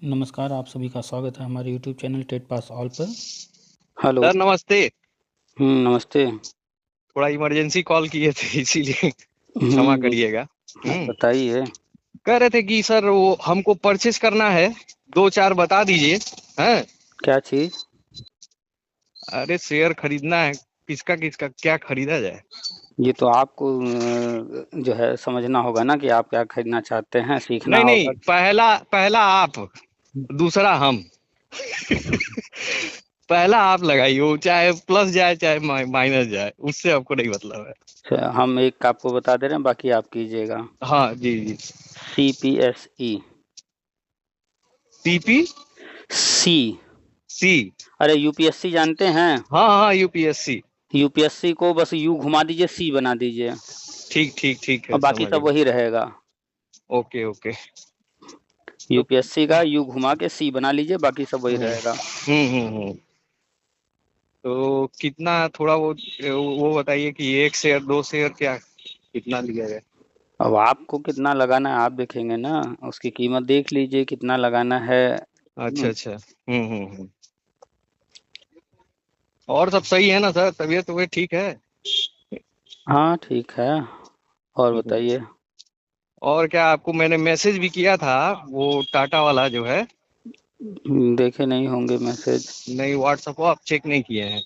नमस्कार, आप सभी का स्वागत है हमारे YouTube channel TET pass all पर। हेलो। सर नमस्ते। नमस्ते। थोड़ा इमरजेंसी कॉल किए थे इसीलिए क्षमा हम्म करिएगा। बताइए। कह रहे थे कि सर वो हमको परचेस करना है, दो चार बता दीजिए। हैं? क्या चीज़? अरे शेयर खरीदना है, किसका किसका क्या खरीदा जाए। ये तो आपको जो है समझना होगा ना कि आप क्या खरीदना चाहते हैं, सीखना नहीं नहीं, होगा। पहला पहला आप, दूसरा हम। पहला आप लगाइए, वो चाहे प्लस जाए चाहे माइनस जाए, उससे आपको नहीं मतलब है। अच्छा, हम एक आपको बता दे रहे हैं, बाकी आप कीजिएगा। हाँ जी जी। CPSE। टीपी सी। सी। अरे UPSC जानते हैं? हाँ हाँ, यूपीएससी। UPSC को बस यू घुमा दीजिए, सी बना दीजिए ठीक ठीक ठीक और है, बाकी समझ सब गए। वही रहेगा। Okay okay. तो UPSC का यू घुमा के सी बना लीजिए, बाकी सब वही रहेगा। हम्म। तो कितना, थोड़ा वो बताइए कि एक शेयर दो शेयर क्या कितना लिया जाए। अब आपको कितना लगाना है आप देखेंगे ना, उसकी कीमत देख लीजिए कितना लगाना है। अच्छा अच्छा। हम्म। और सब सही है ना सर, तबीयत वबीयत ठीक है? हाँ ठीक है। और हम्म। बताइए। और क्या, आपको मैंने मैसेज भी किया था, वो टाटा वाला जो है। देखे नहीं होंगे मैसेज। नहीं, व्हाट्सएप आप चेक नहीं किए हैं,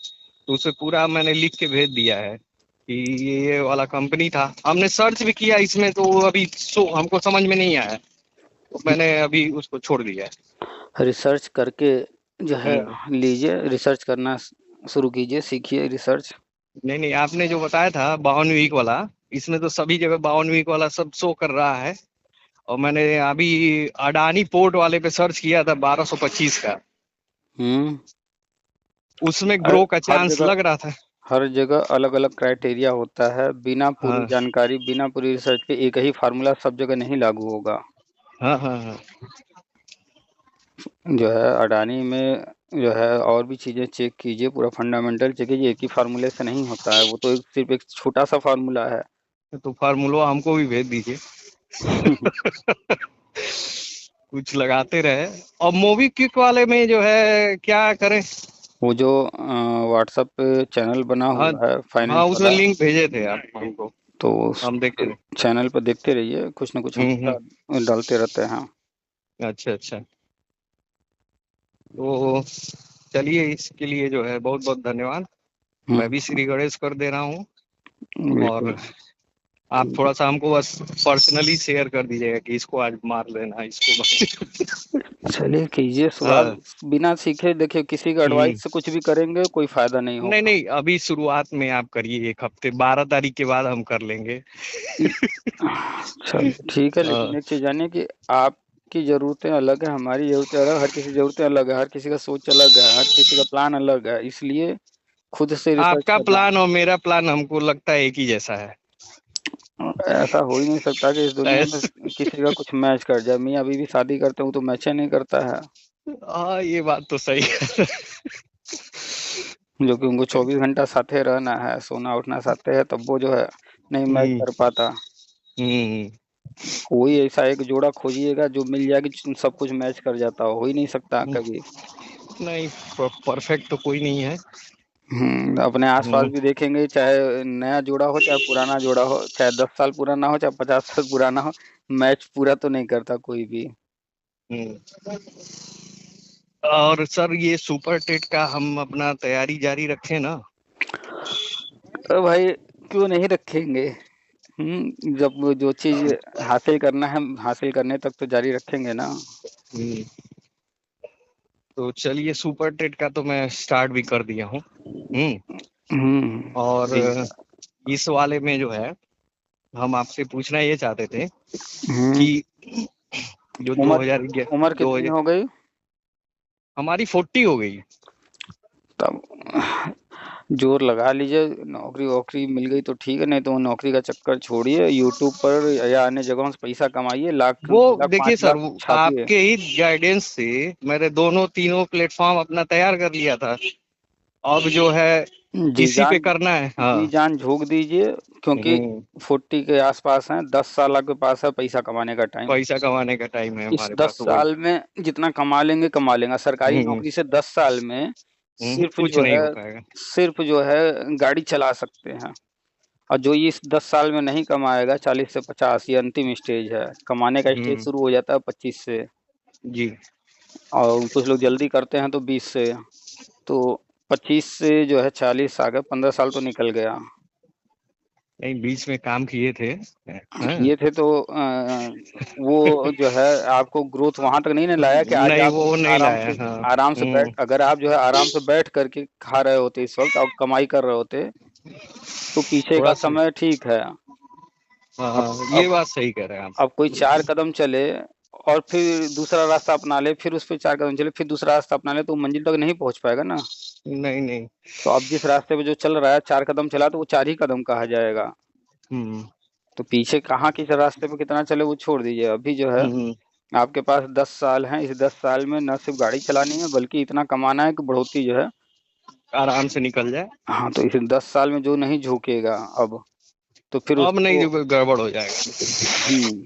तो उसे पूरा मैंने लिख के भेज दिया है कि ये वाला कंपनी था। हमने सर्च भी किया इसमें, तो वो अभी हमको समझ में नहीं आया, तो मैंने अभी उसको छोड़ दिया है। रिसर्च करके जो है हम्म। लीजिए, रिसर्च करना शुरू कीजिए, सीखिए रिसर्च। नहीं नहीं, आपने जो बताया था 52 वीक वाला, इसमें तो सभी जगह 52 वीक वाला सब शो कर रहा है। और मैंने अभी अडानी पोर्ट वाले पे सर्च किया था 1225 का, हम्म। उसमें हर ग्रो का हर चांस जगह लग रहा था। हर जगह अलग अलग क्राइटेरिया होता है, बिना पूरी हाँ जानकारी बिना पूरी रिसर्च के एक ही फार्मूला सब जगह नहीं लागू होगा। हाँ हाँ हाँ। जो है अडानी में जो है और भी चीज़ें चेक कीजिए, पूरा फंडामेंटल चेक कीजिए, एक ही फार्मूले से नहीं होता है, वो तो सिर्फ एक छोटा सा फार्मूला है। तो फार्मूला हमको भी भेज दीजिए। कुछ लगाते रहे। और मोबी क्विक वाले में जो है क्या करें? वो जो व्हाट्सएप पे चैनल बना हाँ हुआ है फाइनेंस हाँ, उसमें वाला, लिंक भेजे थे आप हमको, तो उस हम देखे थे। चैनल पर देखते रहिए, कुछ ना कुछ हम्म। हमेशा डालते रहते हैं। अच्छा अच्छा। तो चलिए, इसके लिए जो है बहुत बहुत धन्यवाद। मैं भी हम्म, श्री गणेश कर दे रहा हूँ। बिल्कुल। और आप ठीक थोड़ा सा हमको बस पर्सनली शेयर कर दीजिएगा कि इसको आज मार लेना, इसको है, चलिए कीजिए हाँ। शुरुआत। बिना सीखे देखिए, किसी का हम्म। एडवाइस से कुछ भी करेंगे कोई फायदा नहीं नहीं होगा। नहीं, अभी शुरुआत में आप करिए, एक हफ्ते 12 तारीख के बाद हम कर लेंगे। चलिए ठीक है, हाँ, लेकिन एक चीज़ जानिए कि आपकी ज़रूरतें अलग है, हमारी ज़रूरतें अलग, हर किसी की ज़रूरतें अलग है, हर किसी का सोच अलग है, हर किसी का प्लान अलग है, इसलिए खुद से रिसर्च आपका करना। प्लान और मेरा प्लान हमको लगता है एक ही जैसा है। ऐसा हो ही नहीं सकता कि इस दुनिया में ऐस- किसी का कुछ मैच कर जाए। मियाँ बीवी शादी करते हूँ तो मैच ही नहीं करता है, हाँ, ये बात तो सही है। जो कि उनको 24 घंटा साथे रहना है, सोना उठना साथे है, तब वो जो है नहीं मैच हम्म कर पाता। हम्म। कोई ऐसा एक जोड़ा खोजिएगा जो मिल जाए कि सब कुछ मैच कर जाता हो ही नहीं सकता कभी। नहीं, परफेक्ट तो कोई नहीं है। अपने आसपास हम्म भी देखेंगे, चाहे नया जोड़ा हो चाहे पुराना जोड़ा हो, चाहे 10 साल पुराना हो चाहे 50 साल पुराना हो, मैच पूरा तो नहीं करता कोई भी। हम्म। और सर, ये सुपर टेट का हम अपना तैयारी जारी रखें ना? तो भाई क्यों नहीं रखेंगे। जब वो जो चीज हासिल करना है, हासिल करने तक तो जारी रखेंगे ना। हम्म। तो चलिए, सुपर टेट का तो मैं स्टार्ट भी कर दिया हूँ। और ठीक है। इस वाले में जो है, हम आपसे पूछना ये चाहते थे हम्म। कि जो उम्र 2011 उम्र दो कितनी हजार हो गई? हमारी 40 हो गई। तब जोर लगा लीजिए, नौकरी वोकरी मिल गई तो ठीक है, नहीं तो नौकरी का चक्कर छोड़िए, यूट्यूब पर या अन्य जगहों से पैसा कमाइए, लाख वो 2 लाख देखिए 5 सर, लाख वो छापिए। आपके ही गाइडेंस से मैंने दोनों तीनों प्लेटफॉर्म अपना तैयार कर लिया था। अब जो है जी इसी पे जान, करना है। जी हाँ। जान झोंक दीजिए, क्योंकि हम्म। 40 के आसपास हैं, 10 साल आपके पास है पैसा कमाने का टाइम। पैसा कमाने का टाइम है इस हमारे दस पास, वही। साल में जितना कमा लेंगे कमा लेंगे, सरकारी हम्म। नौकरी से 10 साल में सिर्फ कुछ जो नहीं है, हो पाएगा। सिर्फ जो है गाड़ी चला सकते हैं। और जो ये इस 10 साल में नहीं कमाएगा, 40 से 50 ये अंतिम स्टेज है, कमाने का स्टेज हम्म। शुरू हो जाता है 25 से। जी। और कुछ लोग जल्दी करते हैं तो 20 से। तो 25 से जो है 40 आ गए, 15 साल तो निकल गया। नहीं, बीच में काम किए थे। हाँ। किए थे तो वो जो है आपको ग्रोथ वहां तक नहीं ना लाया कि आज नहीं, आप वो नहीं आराम लाया। से, हाँ। आराम से बैठ, अगर आप जो है आराम से बैठ करके खा रहे होते इस वक्त और कमाई कर रहे होते तो पीछे का थोड़ा सा। समय ठीक है। अब हाँ, अब ये बात सही कह रहे हैं आप। अब कोई 4 कदम चले और फिर दूसरा रास्ता अपना ले, फिर उस पे 4 कदम चले, फिर दूसरा रास्ता अपना ले, तो वो मंजिल तक नहीं पहुंच पाएगा ना। नहीं, नहीं। तो अब जिस रास्ते पे जो चल रहा है, 4 कदम चला तो वो 4 ही कदम कहा जाएगा। हम्म। तो पीछे कहाँ किस रास्ते पे कितना चले वो छोड़ दीजिए, अभी जो है हम्म। आपके पास 10 साल हैं। इस 10 साल में न सिर्फ गाड़ी चलानी है बल्कि इतना कमाना है कि बढ़ोतरी जो है। आराम से निकल जाए। हाँ, तो इस 10 साल में जो नहीं झुकेगा अब, तो फिर अब नहीं, उसको। जो गड़बड़ हो जाएगा। हम्म।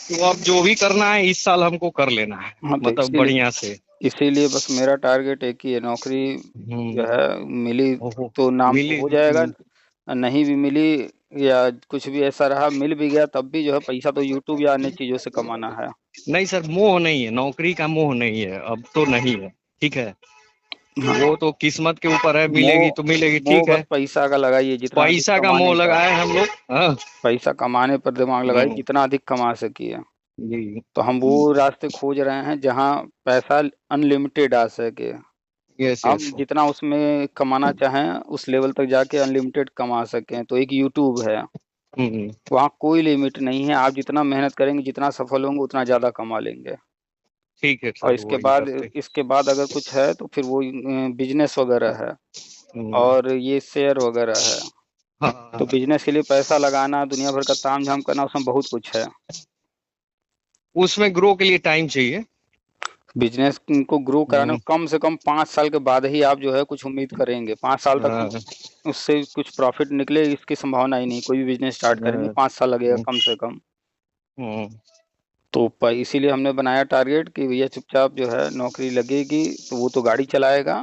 तो अब जो भी करना है इस साल हमको कर लेना है, हाँ, तो मतलब इसीलिए, बढ़िया से। इसीलिए बस मेरा टारगेट एक ही है, नौकरी जो हम्म। है मिली ओहो। तो नाम तो मिली। हो जाएगा, नहीं भी मिली या कुछ भी ऐसा रहा, मिल भी गया तब भी जो है पैसा तो यूट्यूब या अन्य चीजों से कमाना है। नहीं सर, मोह नहीं है, नौकरी का मोह नहीं है, अब तो नहीं है। ठीक है। हाँ, वो तो किस्मत के ऊपर है, मिलेगी मोह, तो मिलेगी, मोह ठीक बस है। पैसा का लगाइए, जितना अधिक पैसा का मोह कमाने का। लगाए हम लोग। हाँ। पैसा कमाने पर दिमाग लगाइए, हम्म। जितना अधिक कमा सकिए। जी। तो हम वो रास्ते खोज रहे हैं जहाँ पैसा अनलिमिटेड आ सके। यस, हम यस। जितना उसमें कमाना चाहें उस लेवल तक जाके अनलिमिटेड कमा सकें, तो एक यूट्यूब है, हम्म। वहाँ कोई लिमिट नहीं है। आप जितना मेहनत करेंगे, जितना सफल होंगे, उतना ज़्यादा कमा लेंगे। ठीक है और सर, इसके वही बाद, करते। इसके बाद अगर कुछ है तो फिर वो बिजनेस वगैरह है हम्म। और ये शेयर वगैरह है। तो हाँ। बिजनेस के लिए पैसा लगाना, दुनिया भर का ताम झाम करना, उसमें बहुत कुछ है। उसमें ग्रो के लिए टाइम चाहिए। बिजनेस को ग्रो कराने में हम्म। कम से कम 5 साल के बाद ही आप जो है कुछ उम्मीद करेंगे। 5 साल तक हाँ। उससे कुछ प्रॉफिट निकले इसकी संभावना ही नहीं। कोई भी बिजनेस स्टार्ट करेंगे हाँ। 5 साल लगेगा हम्म। कम से कम। हम्म। तो इसीलिए हमने बनाया टारगेट कि भैया चुपचाप जो है नौकरी लगेगी तो वो तो गाड़ी चलाएगा,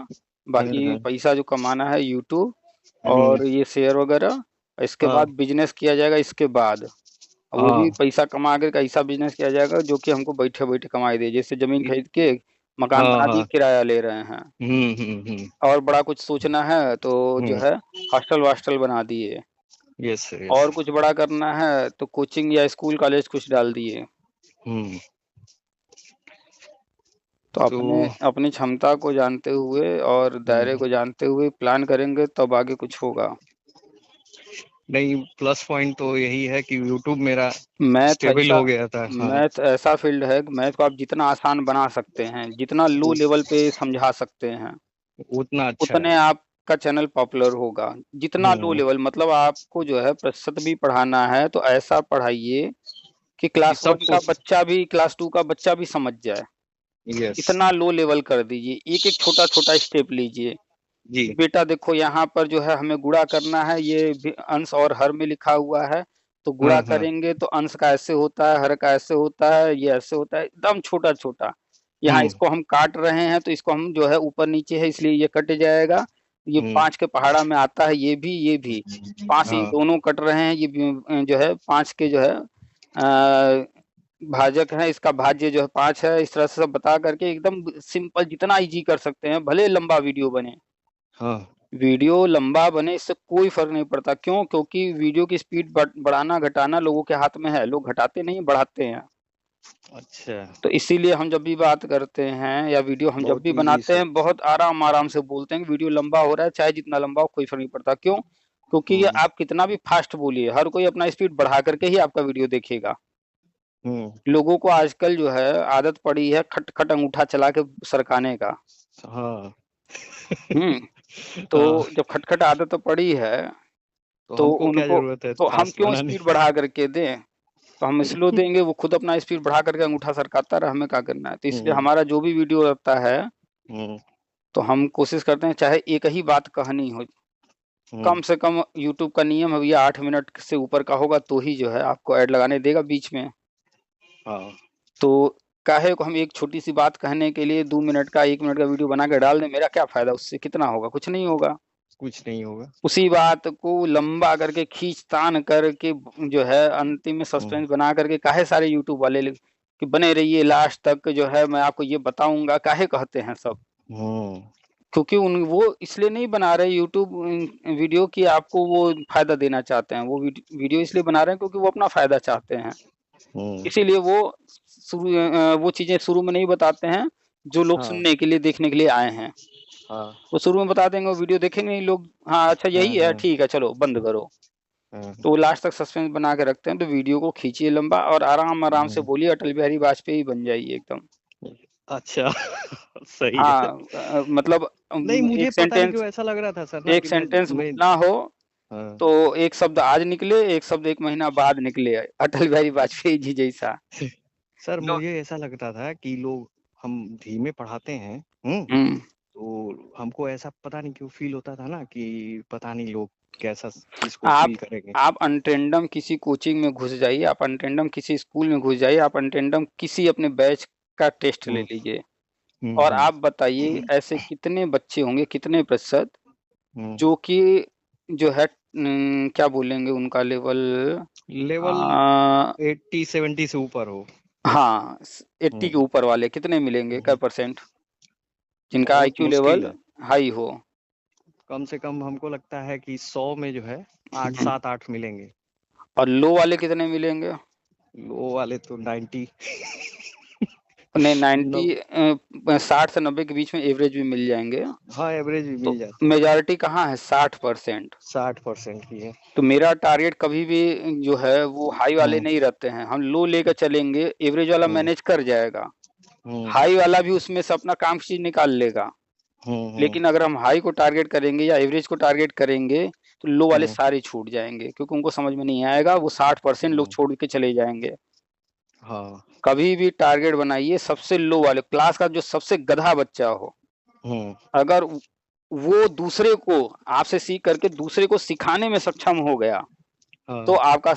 बाकी हाँ। पैसा जो कमाना है यूट्यूब हम्म। और ये शेयर वगैरह, इसके हाँ। बाद बिजनेस किया जाएगा। इसके बाद वो भी हाँ। पैसा कमा के ऐसा बिजनेस किया जाएगा जो कि हमको बैठे बैठे कमाई दे, जैसे जमीन खरीद के मकान हाँ। बना दिए, हाँ। किराया ले रहे हैं। हम्म। और बड़ा कुछ सोचना है तो जो हम्म। है हॉस्टल वास्टल बना दिए। यस सर, यस और सर। कुछ बड़ा करना है तो कोचिंग या स्कूल कॉलेज कुछ डाल दिए। हम्म। तो तो अपने अपनी क्षमता को जानते हुए और दायरे हम्म, को जानते हुए प्लान करेंगे तब आगे कुछ होगा। नहीं, प्लस पॉइंट तो यही है कि यूट्यूब मेरा मैथ स्टेबल ऐसा, हो गया था। हाँ। मैथ ऐसा फील्ड है कि मैथ को आप जितना आसान बना सकते हैं, जितना लो उ- लेवल पे समझा सकते हैं, उतना अच्छा उतने है। आपका चैनल पॉपुलर होगा। जितना लो हम्म। लेवल मतलब आपको जो है प्रतिशत भी पढ़ाना है तो ऐसा पढ़ाइए कि कि क्लास सब 1 का कुछ। बच्चा भी, क्लास 2 का बच्चा भी समझ जाए। यस। इतना लो लेवल कर दीजिए, एक एक छोटा छोटा स्टेप लीजिए जी। कि बेटा देखो यहाँ पर जो है हमें गुणा करना है, ये भी अंश और हर में लिखा हुआ है, तो गुणा हाँ। हाँ। करेंगे तो अंश का ऐसे होता है, हर का ऐसे होता है, ये ऐसे होता है, एकदम छोटा छोटा। यहाँ हम्म। इसको हम काट रहे हैं तो इसको हम जो है ऊपर नीचे है इसलिए ये कट जाएगा। ये हम्म। 5 के पहाड़ा में आता है, ये भी ये भी 5 ही हाँ। दोनों कट रहे हैं, ये भी जो है 5 के जो है अ, भाजक है, इसका भाज्य जो है 5 है। इस तरह से सब बता करके एकदम सिंपल जितना इजी कर सकते हैं, भले लंबा वीडियो बने, हाँ। वीडियो लंबा बने इससे कोई फर्क नहीं पड़ता। क्यों? क्योंकि वीडियो की स्पीड बढ़ाना घटाना लोगों के हाथ में है, लोग घटाते नहीं बढ़ाते हैं। अच्छा। तो इसीलिए हम जब भी बात करते हैं या वीडियो हम जब बहुत भी इजी बनाते से। हैं बहुत आराम आराम से बोलते हैं कि वीडियो लंबा हो रहा है, चाहे जितना लंबा हो कोई फर्क नहीं पड़ता। क्यों? क्योंकि ये हम्म। आप कितना भी फास्ट बोलिए, हर कोई अपना स्पीड बढ़ा करके ही आपका वीडियो देखेगा। हम्म। लोगों को आजकल जो है आदत पड़ी है खट खट अंगूठा चला के सरकाने का। हाँ। हम्म। तो हाँ। जब खटखट आदत पड़ी है तो तो हमको क्या उनको, जरूरत है तो हम फास्ट क्यों बनाने स्पीड बढ़ा करके दें? तो हम स्लो की? देंगे, वो खुद अपना स्पीड बढ़ा करके अंगूठा सरकाता रहे, हमें क्या करना है? तो इसलिए हम्म। हमारा जो भी वीडियो रहता है हम्म। तो हम कोशिश करते हैं चाहे एक ही बात कहनी हो, कम से कम यूट्यूब का नियम है भैया 8 मिनट से ऊपर का होगा तो ही जो है आपको ऐड लगाने देगा बीच में। हाँ। तो काहे को हम एक छोटी सी बात कहने के लिए 2 मिनट का 1 मिनट का वीडियो बना के डाल दें, मेरा क्या फायदा, उससे कितना होगा, कुछ नहीं होगा। कुछ नहीं होगा। उसी बात को लंबा करके खींच तान करके जो है अंतिम में सस्पेंस बना करके काहे सारे यूट्यूब वाले कि बने रहिए लास्ट तक, जो है मैं आपको ये बताऊंगा, काहे कहते हैं सब। क्योंकि उन वो इसलिए नहीं बना रहे यूट्यूब वीडियो कि आपको वो फायदा देना चाहते हैं, वो वीडियो इसलिए बना रहे हैं क्योंकि वो अपना फायदा चाहते हैं। इसीलिए वो वो चीजें शुरू में नहीं बताते हैं जो लोग सुनने के लिए देखने के लिए आए हैं। वो शुरू में बता देंगे, वो वीडियो देखेंगे नहीं लोग, हाँ अच्छा यही है ठीक है चलो बंद करो। तो वो लास्ट तक सस्पेंस बना के रखते हैं। तो वीडियो को खींचिए लंबा और आराम आराम से बोलिए, अटल बिहारी वाजपेयी बन जाइए एकदम। अच्छा सही है। हाँ मतलब नहीं, मुझे एक पता नहीं सेंटेंस, क्यों ऐसा लग रहा था सर ना एक कि सेंटेंस मैं बोलना हो तो एक शब्द आज निकले, एक शब्द 1 महीना बाद निकले, अटल बिहारी वाजपेयी जी जैसा। सर मुझे ऐसा लगता था कि लोग हम धीमे पढ़ाते हैं, तो हमको ऐसा पता नहीं क्यों फील होता था ना कि पता नहीं लोग कैसा इसको फील करेंगे। आप अनटेंडम किसी कोचिंग में घुस जाइए, आप अनटेंडम किसी स्कूल में घुस जाइए, आप अनटेंडम किसी अपने बैच का टेस्ट ले लीजिए और आप बताइए ऐसे कितने बच्चे होंगे, कितने प्रतिशत जो कि जो है क्या बोलेंगे उनका लेवल 80-70 से ऊपर हो। हाँ 80 के ऊपर वाले कितने मिलेंगे, क्या परसेंट जिनका बहुत आईक्यू मुश्किल लेवल है। हाई हो। कम से कम हमको लगता है कि 100 में जो है 8-7-8 मिलेंगे। और लो वाले कितने मिलेंगे? लो वाले तो 90 नहीं 90 60 से 90 के बीच में एवरेज भी मिल जाएंगे। हाँ एवरेज भी तो मिल जाता है। मेजॉरिटी कहाँ है? 60%। 60% की है। तो मेरा टारगेट कभी भी जो है वो हाई वाले नहीं रहते हैं, हम लो लेकर चलेंगे, एवरेज वाला मैनेज कर जाएगा, हाई वाला भी उसमें से अपना काम चीज निकाल लेगा। लेकिन अगर हम हाई को टारगेट करेंगे या एवरेज को टारगेट करेंगे तो लो वाले सारे छूट जाएंगे, क्योंकि उनको समझ में नहीं आएगा, वो 60% लोग छोड़ के चले जाएंगे। हाँ। कभी भी टारगेट बनाइए सबसे लो वाले क्लास का, जो सबसे गधा बच्चा हो, अगर वो दूसरे को आपसे सीख करके दूसरे को सिखाने में सक्षम हो गया तो आपका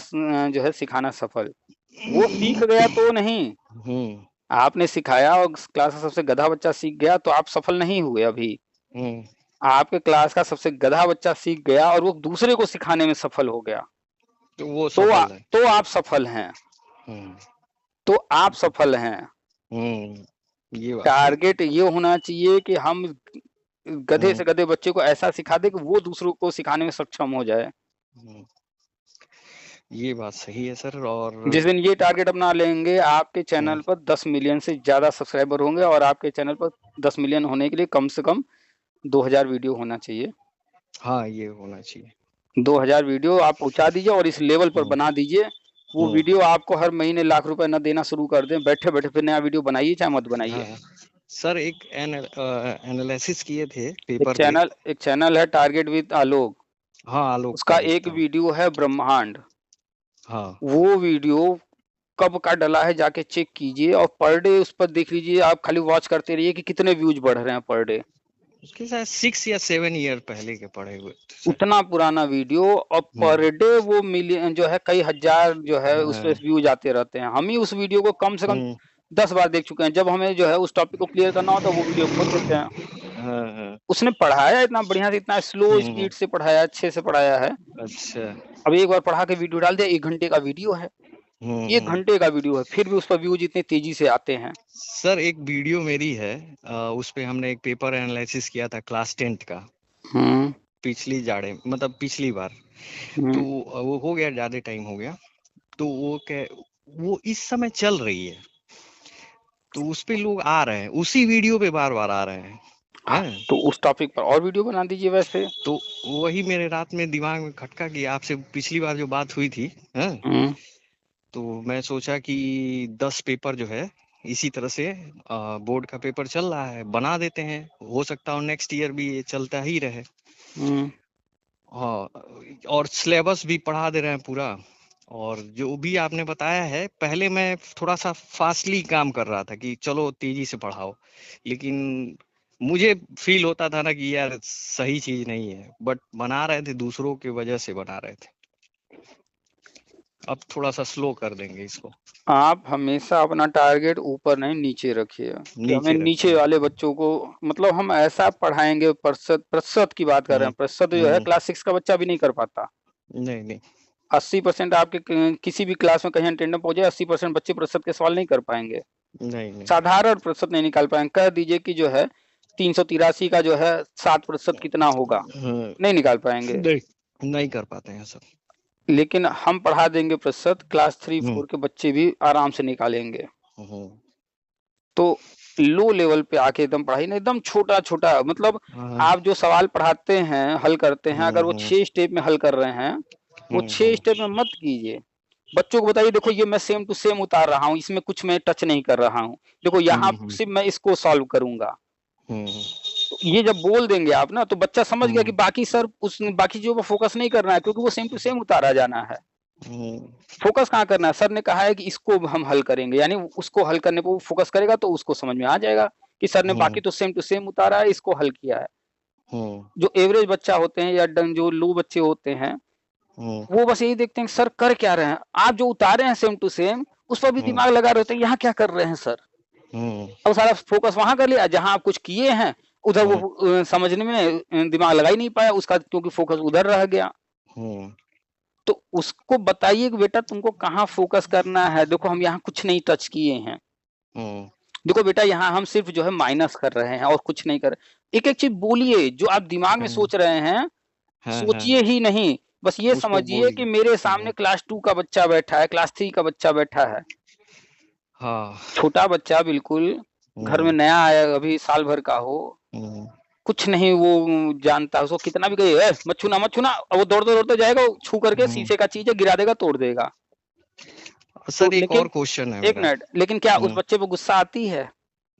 जो है सिखाना सफल। वो सीख गया तो नहीं, आपने सिखाया और क्लास का सबसे गधा बच्चा सीख गया तो आप सफल नहीं हुए अभी। आपके क्लास का सबसे गधा बच्चा सीख गया और वो दूसरे को सिखाने में सफल हो गया तो वो सफल है। तो आप सफल हैं। तो आप सफल हैं। ये बात टारगेट ये होना चाहिए कि हम गधे से गधे बच्चे को ऐसा सिखा दे कि वो दूसरों को सिखाने में सक्षम हो जाए। ये बात सही है सर। और जिस दिन ये टारगेट अपना लेंगे आपके चैनल पर 10 मिलियन से ज्यादा सब्सक्राइबर होंगे और आपके चैनल पर 10 मिलियन होने के लिए कम से कम 2000 वीडियो होना चाहिए। हाँ ये होना चाहिए। 2000 वीडियो आप पहुंचा दीजिए और इस लेवल पर बना दीजिए, वो वीडियो आपको हर महीने लाख रुपए न देना शुरू कर दें, बैठे बैठे फिर नया वीडियो बनाइए चाहे मत बनाइए। सर एक एनालिसिस किए थे पेपर एक चैनल है टारगेट विद आलोक। हाँ आलोक उसका एक वीडियो है ब्रह्मांड। हाँ वो वीडियो कब का डला है जाके चेक कीजिए और पर डे उस पर देख लीजिए, आप खाली वॉच करते रहिए कि कितने व्यूज बढ़ रहे हैं पर डे। उसके साथ 6 या 7 ईयर पहले के पड़े हुए उतना पुराना वीडियो और पर डे वो मिलियन जो है कई हजार जो है उस पर व्यूज आते रहते हैं। हम ही उस वीडियो को कम से कम 10 बार देख चुके हैं। जब हमें जो है उस टॉपिक को क्लियर करना होता है वो वीडियो खोल देते हैं। उसने पढ़ाया इतना बढ़िया से, इतना स्लो स्पीड से पढ़ाया, अच्छे से पढ़ाया है। अच्छा। अब एक बार पढ़ा के वीडियो डाल दिया, 1 घंटे का वीडियो है, 1 घंटे का वीडियो है, फिर भी उस पर व्यूज इतने तेजी से आते हैं। सर एक वीडियो मेरी है, उस पे हमने एक पेपर एनालिसिस किया था क्लास 10 का, पिछली जाड़े मतलब पिछली बार। तो वो हो गया, ज्यादा टाइम हो गया। तो वो इस समय चल रही है, तो उस पे लोग आ रहे हैं, उसी वीडियो पे बार बार आ रहे हैं। तो उस टॉपिक पर और वीडियो बना दीजिए वैसे। तो वही मेरे रात में दिमाग में खटका कि आपसे पिछली बार जो बात हुई थी, तो मैं सोचा कि 10 पेपर जो है इसी तरह से बोर्ड का पेपर चल रहा है, बना देते हैं, हो सकता है नेक्स्ट ईयर भी ये चलता ही रहे। हाँ, और सिलेबस भी पढ़ा दे रहे हैं पूरा। और जो भी आपने बताया है, पहले मैं थोड़ा सा फास्टली काम कर रहा था कि चलो तेजी से पढ़ाओ, लेकिन मुझे फील होता था ना कि यार सही चीज नहीं है, बट बना रहे थे, दूसरों की वजह से बना रहे थे। अब थोड़ा सा स्लो कर देंगे इसको। आप हमेशा अपना टारगेट ऊपर नहीं नीचे रखिए, कि हमें नीचे रखते नीचे हैं। वाले बच्चों को, मतलब हम ऐसा पढ़ाएंगे, प्रतिशत प्रतिशत की बात कर रहे हम्म। हैं, प्रतिशत जो है हम्म। क्लास 6 का बच्चा भी नहीं कर पाता। नहीं नहीं। 80% आपके किसी भी क्लास में कहीं अटेंडेंस पहुंचे, 80% बच्चे प्रतिशत के सवाल नहीं कर पाएंगे, नहीं नहीं। साधारण प्रतिशत नहीं निकाल पाएंगे। कह दीजिए कि जो है 383 का जो है 7% कितना होगा, नहीं निकाल पाएंगे। नहीं नहीं कर पाते हैं सब। लेकिन हम पढ़ा देंगे प्रतिशत, क्लास 3 हम्म। 4 के बच्चे भी आराम से निकालेंगे। हम्म। तो लो लेवल पे आके एकदम पढ़ाई ना, एकदम छोटा छोटा, मतलब हाँ। आप जो सवाल पढ़ाते हैं हल करते हैं, अगर वो हम्म। 6 स्टेप में हल कर रहे हैं, वो 6 हम्म। स्टेप में मत कीजिए। बच्चों को बताइए देखो ये मैं सेम टू सेम उतार रहा हूँ, इसमें कुछ मैं टच नहीं कर रहा हूँ, देखो यहाँ हम्म। सिर्फ मैं इसको सॉल्व करूंगा। हम्म। तो ये जब बोल देंगे आप ना, तो बच्चा समझ गया कि हम्म। बाकी सर उस बाकी चीजों पर फोकस नहीं करना है, क्योंकि वो सेम टू सेम उतारा जाना है। हम्म। फोकस कहाँ करना है, सर ने कहा है कि इसको हम हल करेंगे, यानी उसको हल करने पर वो फोकस करेगा, तो उसको समझ में आ जाएगा कि सर ने बाकी हम्म। तो सेम टू सेम उतारा है, इसको हल किया है। हम्म। जो एवरेज बच्चा होते हैं या जो लो बच्चे होते हैं, हम्म। वो बस यही देखते हैं सर कर क्या रहे हैं, आप जो उतारे हैं सेम टू सेम उस पर भी हम्म। दिमाग लगा रहे होते हैं, यहाँ क्या कर रहे हैं सर। हम्म। अब सारा फोकस वहां कर लिया जहां आप कुछ किए हैं, उधर वो हम्म। समझने में दिमाग लगा ही नहीं पाया उसका, क्योंकि फोकस उधर रह गया। हम्म। तो उसको बताइए कि बेटा तुमको कहाँ फोकस करना है, देखो हम यहाँ कुछ नहीं टच किए हैं, हम्म। देखो बेटा यहाँ हम सिर्फ जो है माइनस कर रहे हैं और कुछ नहीं कर रहे। एक एक चीज बोलिए जो आप दिमाग में हाँ सोच रहे हैं, हाँ हाँ, सोचिए ही नहीं, बस ये उसको समझिए कि बोलिए। मेरे सामने क्लास 2 का बच्चा बैठा है, क्लास 3 का बच्चा बैठा है, हाँ। छोटा बच्चा बिल्कुल, घर में हम्म। नया आया, अभी साल भर का हो, हम्म। कुछ नहीं वो जानता है, उसको कितना भी कहिए मत छूना मत छूना, और वो दौड़ते दौड़ते जाएगा, वो छू करके हम्म। शीशे का चीज है गिरा देगा, तोड़ देगा। तो सर एक और लेकिन क्वेश्चन है एक मेरा। मिनट, लेकिन क्या उस हम्म। बच्चे पे गुस्सा आती है?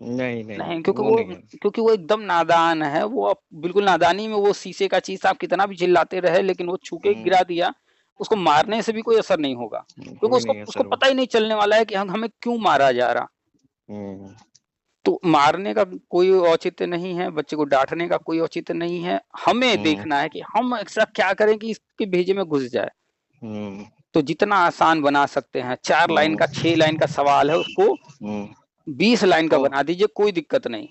नहीं नहीं, नहीं, वो नहीं है। क्योंकि वो एकदम नादान है, वो बिल्कुल नादानी में वो शीशे का चीज आप कितना भी चिल्लाते रहे, लेकिन वो छू के हम्म। गिरा दिया, उसको मारने से भी कोई असर नहीं होगा, क्योंकि कोई उसको नहीं है उसको सर वो। पता ही नहीं चलने वाला है कि हम हमें क्यों मारा जा रहा। हम्म। तो मारने का कोई औचित्य नहीं है, बच्चे को डांटने का कोई औचित्य नहीं है, हमें हम्म। देखना है कि हम ऐसा क्या करें कि इसके भेजे में घुस जाए। हम्म। तो जितना आसान बना सकते हैं, 4 लाइन का 6 लाइन का सवाल है, उसको हम्म। 20 लाइन का ओ। बना दीजिए, कोई दिक्कत नहीं।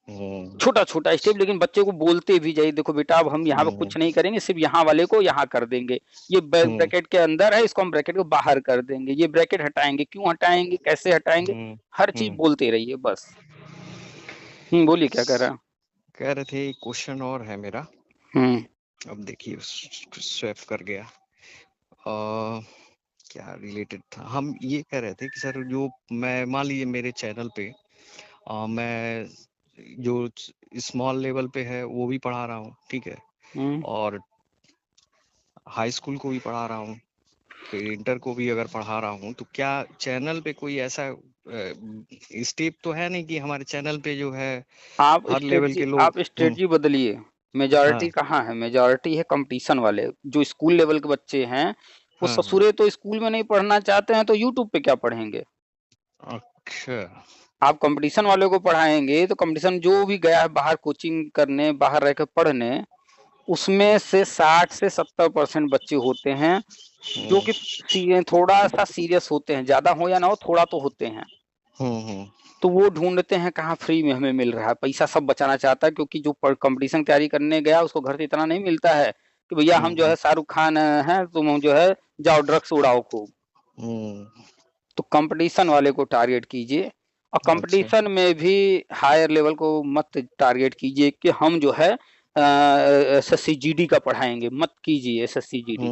हम्म। छोटा छोटा स्टेप, लेकिन बच्चे को बोलते भी जाइए, देखो बेटा अब हम यहाँ पे हम्म। कुछ नहीं करेंगे, सिर्फ यहाँ वाले को यहाँ कर देंगे, ये हम्म। ब्रैकेट के अंदर है, इसको हम ब्रैकेट को बाहर कर देंगे, ये ब्रैकेट हटाएंगे, क्यों हटाएंगे, कैसे हटाएंगे, हम्म। हर चीज हम्म। बोलते रहिए बस। बोलिए क्या कर रहा कह रहे थे क्वेश्चन और है मेरा। है। अब देखिए स्वेप कर गया। क्या रिलेटेड था, हम ये कह रहे थे कि सर जो मैं मान लीजिए मेरे चैनल पे मैं जो स्मॉल लेवल पे है वो भी पढ़ा रहा हूँ, ठीक है, हम्म और हाई स्कूल को भी पढ़ा रहा हूँ, फिर इंटर को भी अगर पढ़ा रहा हूँ, तो क्या चैनल पे कोई ऐसा स्टेप तो है नहीं कि हमारे चैनल पे जो है हर लेवल के लोग। आप स्ट्रेटजी बदलिए। मेजॉरिटी हाँ। कहाँ है, मेजॉरिटी है कंपटीशन वाले, जो स्कूल लेवल के बच्चे हैं, वो हाँ हाँ। ससुरे तो स्कूल में नहीं पढ़ना चाहते हैं, तो यूट्यूब पे क्या पढ़ेंगे। अच्छा। आप कंपटीशन वाले को पढ़ाएंगे तो कंपटीशन जो भी गया है बाहर कोचिंग करने, बाहर रहकर पढ़ने, उसमें से 60 से 70% बच्चे होते हैं जो हम्म। कि थोड़ा सा सीरियस होते हैं, ज्यादा हो या ना हो थोड़ा तो होते हैं। हम्म। तो वो ढूंढते हैं कहाँ फ्री में हमें मिल रहा है, पैसा सब बचाना चाहता है, क्योंकि जो कंपटीशन तैयारी करने गया उसको घर से इतना नहीं मिलता है कि भैया हम जो हम्म। है शाहरुख खान हैं, तुम जो है जाओ ड्रग्स उड़ाओ खूब। हम्म। तो कंपटीशन वाले को टारगेट कीजिए, और अच्छा। कंपटीशन में भी हायर लेवल को मत टारगेट कीजिए कि हम जो है SSC GD का पढ़ाएंगे, मत कीजिए SSC GD।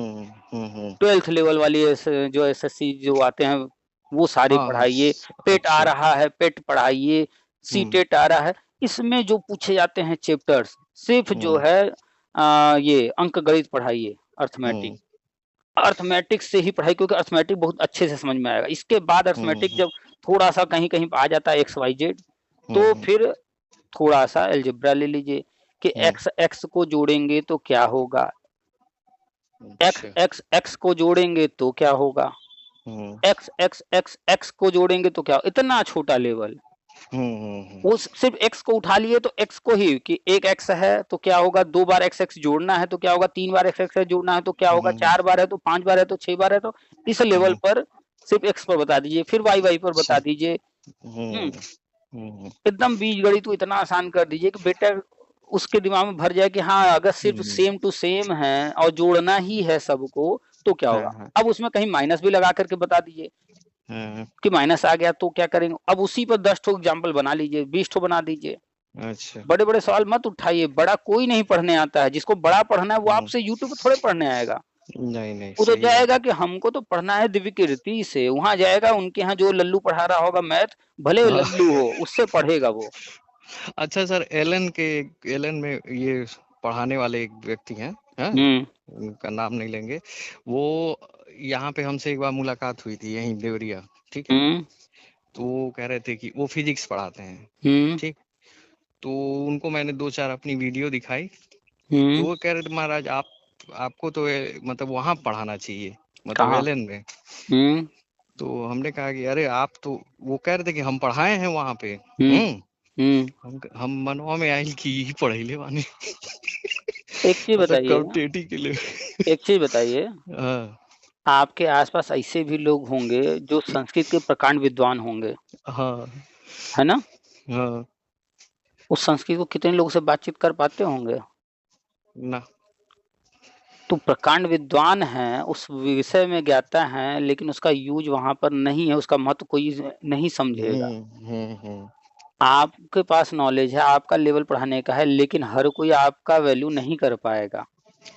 हम्म। 12th लेवल वाली जो SSC जो आते हैं वो सारे हाँ हाँ पढ़ाइए। पेट आ अच्छा। रहा है, पेट पढ़ाइए। हम्म। सीटेट आ रहा है, इसमें जो पूछे जाते हैं चैप्टर्स, सिर्फ जो हम्म। है ये अंक गणित पढ़ाइए, अर्थमेटिक। हम्म। अर्थमेटिक से ही पढ़ाई, क्योंकि अर्थमेटिक बहुत अच्छे से समझ में आएगा। इसके बाद अर्थमेटिक हम्म। जब थोड़ा सा कहीं कहीं आ जाता है XYZ, तो हम्म। फिर थोड़ा सा अलजेब्रा ले लीजिए कि हम्म। एक्स एक्स को जोड़ेंगे तो क्या होगा, एक्स अच्छा। एक्स एक्स को जोड़ेंगे तो क्या होगा, हम्म। एक्स एक्स एक्स एक्स को जोड़ेंगे तो क्या, इतना छोटा लेवल। वो सिर्फ एक्स को उठा लिए तो एक्स को ही कि एक एक्स है तो क्या होगा, 2 बार एक्स एक्स जोड़ना है तो क्या होगा, 3 बार एक्स एक्स जोड़ना है तो क्या होगा, 4 बार है तो 5 बार है तो 6 बार है तो इस लेवल पर सिर्फ एक्स पर बता दीजिए, फिर वाई वाई पर बता दीजिए। एकदम बीजगणित तो इतना आसान कर दीजिए कि बेटा उसके दिमाग में भर जाए कि हाँ अगर सिर्फ सेम टू सेम है और जोड़ना ही है सबको तो क्या होगा। अब उसमें कहीं माइनस भी लगा करके बता दीजिए कि माइनस आ गया तो क्या करेंगे। अब उसी पर 10 ठो एग्जाम्पल बना लीजिए, 20 ठो बना दीजिए। अच्छा, बड़े बड़े सवाल मत उठाइए, बड़ा कोई नहीं पढ़ने आता है। जिसको बड़ा पढ़ना है वो आपसे यूट्यूब पे थोड़े पढ़ने आएगा, नहीं वो तो सही जाएगा कि हमको तो पढ़ना है दिव्य कीर्ति से, वहां जाएगा उनके यहाँ जो लल्लू पढ़ा रहा होगा मैथ, भले वो लल्लू हो उससे पढ़ेगा वो। अच्छा सर, एलन में ये पढ़ाने वाले एक व्यक्ति हैं, उनका नाम नहीं लेंगे। वो यहाँ पे हमसे एक बार मुलाकात हुई थी यहीं देवरिया, ठीक है। तो वो कह रहे थे कि वो फिजिक्स पढ़ाते हैं, ठीक। तो उनको मैंने 2-4 अपनी वीडियो दिखाई, तो वो कह रहे थे महाराज आपको तो मतलब वहां पढ़ाना चाहिए, मतलब एलन में। तो हमने कहा कि अरे आप तो, वो कह रहे थे कि हम पढ़ाए हैं वहां पे। हम मनवा में आयल की ही पढ़ाई ले वाने। एक चीज बताइए, के लिए एक चीज बताइए, आपके आसपास ऐसे भी लोग होंगे जो संस्कृत के प्रकांड विद्वान होंगे, है ना। उस संस्कृत को कितने लोगों से बातचीत कर पाते होंगे ना। तो प्रकांड विद्वान है, उस विषय में ज्ञाता है, लेकिन उसका यूज वहां पर नहीं है, उसका महत्व कोई नहीं समझेगा। आपके पास नॉलेज है, आपका लेवल पढ़ाने का है, लेकिन हर कोई आपका वैल्यू नहीं कर पाएगा।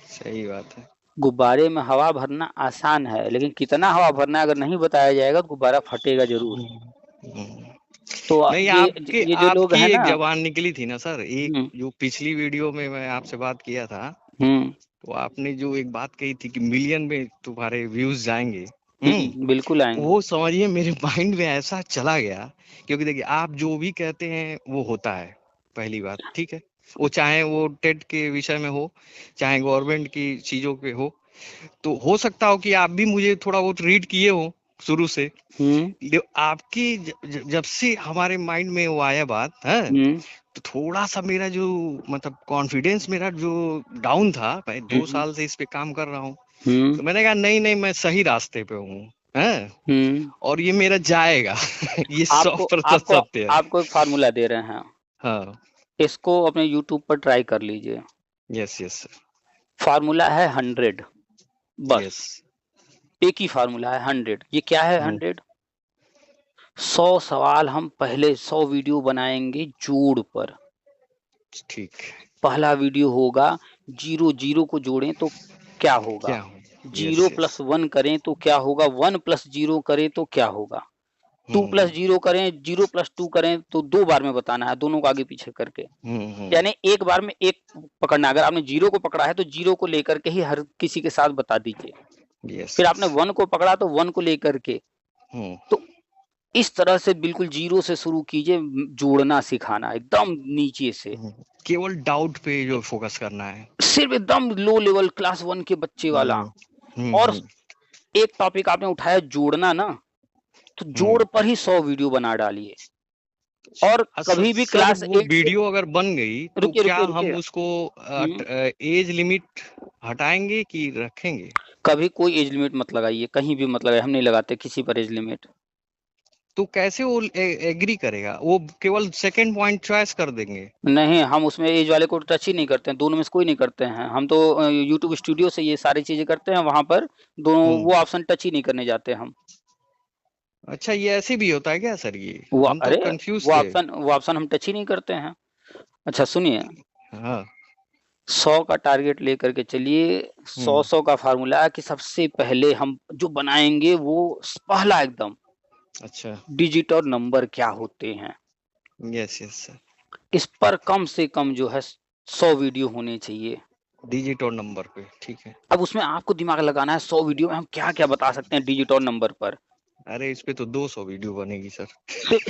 सही बात है। गुब्बारे में हवा भरना आसान है, लेकिन कितना हवा भरना अगर नहीं बताया जाएगा तो गुब्बारा फटेगा जरूर। तो नहीं, ये जो लोग है एक ना, जवान निकली थी ना सर, एक जो पिछली वीडियो में मैं आपसे बात किया था, तो आपने जो एक बात कही थी कि मिलियन में तुम्हारे व्यूज जाएंगे। बिल्कुल आएंगे। वो समझिए मेरे माइंड में ऐसा चला गया, क्योंकि देखिए आप जो भी कहते हैं वो होता है, पहली बात, ठीक है। वो चाहे वो टेट के विषय में हो, चाहे गवर्नमेंट की चीजों पे हो, तो हो सकता हो कि आप भी मुझे थोड़ा बहुत रीड किए हो शुरू से। आपकी जब से हमारे माइंड में वो आया बात है, तो थोड़ा सा मेरा जो मतलब कॉन्फिडेंस मेरा जो डाउन था, मैं 2 साल से इस पे काम कर रहा हूँ, तो मैंने कहा नहीं मैं सही रास्ते पे हूँ, और ये मेरा जाएगा। ये 100% सत्य है। आपको एक फार्मूला दे रहे हैं, हाँ, इसको अपने YouTube पर ट्राई कर लीजिए। Yes sir. फार्मूला है 100, बस एक ही फार्मूला है 100। ये क्या है 100? 100 सवाल हम पहले 100 वीडियो बनाएंगे जोड़ पर। ठीक। पहला वीडियो होगा 0 0 को जोड़ें तो क्या होगा, 0 + 1 करें तो क्या होगा, 1 + 0 करें तो क्या होगा, 2 + 0 करें, 0 + 2 करें तो 2 बार में बताना है, दोनों को आगे पीछे करके। यानी एक बार में एक पकड़ना। अगर आपने 0 को पकड़ा है तो 0 को लेकर के ही हर किसी के साथ बता दीजिए। फिर आपने 1 को पकड़ा तो 1 को लेकर के। तो इस तरह से बिल्कुल 0 से शुरू कीजिए, जोड़ना सिखाना एकदम नीचे से। केवल डाउट पे जो फोकस करना है, सिर्फ एकदम लो लेवल क्लास 1 के बच्चे वाला। और एक टॉपिक आपने उठाया जोड़ना ना, तो जोड़ पर ही 100 वीडियो बना डालिए। और कभी भी क्लास 8 वीडियो अगर बन गई तो क्या हम उसको एज लिमिट हटाएंगे कि रखेंगे? कभी कोई एज लिमिट मत लगाइए, कहीं भी मत लगाइए, हम नहीं लगाते किसी पर एज लिमिट। तो कैसे वो एग्री करेगा? वो केवल सेकंड पॉइंट चॉइस कर देंगे। नहीं, हम उसमें एज वाले को टच ही नहीं करते हैं, दोनों में से कोई नहीं करते हैं। हम तो YouTube स्टूडियो से ये सारी चीजें करते हैं, वहां पर दोनों वो ऑप्शन टच ही नहीं करने जाते हम। अच्छा, ये ऐसे भी होता है क्या सर? ये हम तो कंफ्यूज थे। वो ऑप्शन हम टच ही नहीं करते हैं। अच्छा सुनिए, 100 का टारगेट लेकर के चलिए। 100 का फार्मूला है कि सबसे पहले हम जो बनाएंगे वो पहला एकदम, अच्छा, डिजिट और नंबर क्या होते हैं। Yes sir. इस पर कम से कम जो है 100 वीडियो होने चाहिए, डिजिट और नंबर पे, ठीक है। अब उसमें आपको दिमाग लगाना है 100 वीडियो में हम क्या क्या बता सकते हैं डिजिट और नंबर पर। अरे इस पे तो 200 वीडियो बनेगी सर।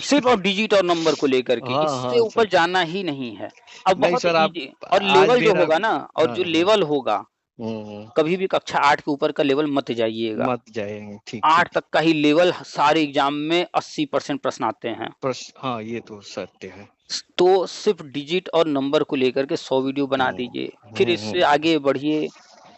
सिर्फ और डिजिट और नंबर को लेकर के, इससे ऊपर जाना ही नहीं है। अब बहुत इजी, और लेवल जो होगा ना, और जो लेवल होगा कभी भी कक्षा 8 के ऊपर का लेवल मत जाइएगा। मत जाएंगे, ठीक 8 ठीक। तक का ही लेवल सारे एग्जाम में 80% प्रश्न आते हैं। प्रश्न, हाँ ये तो सत्य है। तो सिर्फ डिजिट और नंबर को लेकर के 100 वीडियो बना दीजिए, फिर इससे आगे बढ़िए।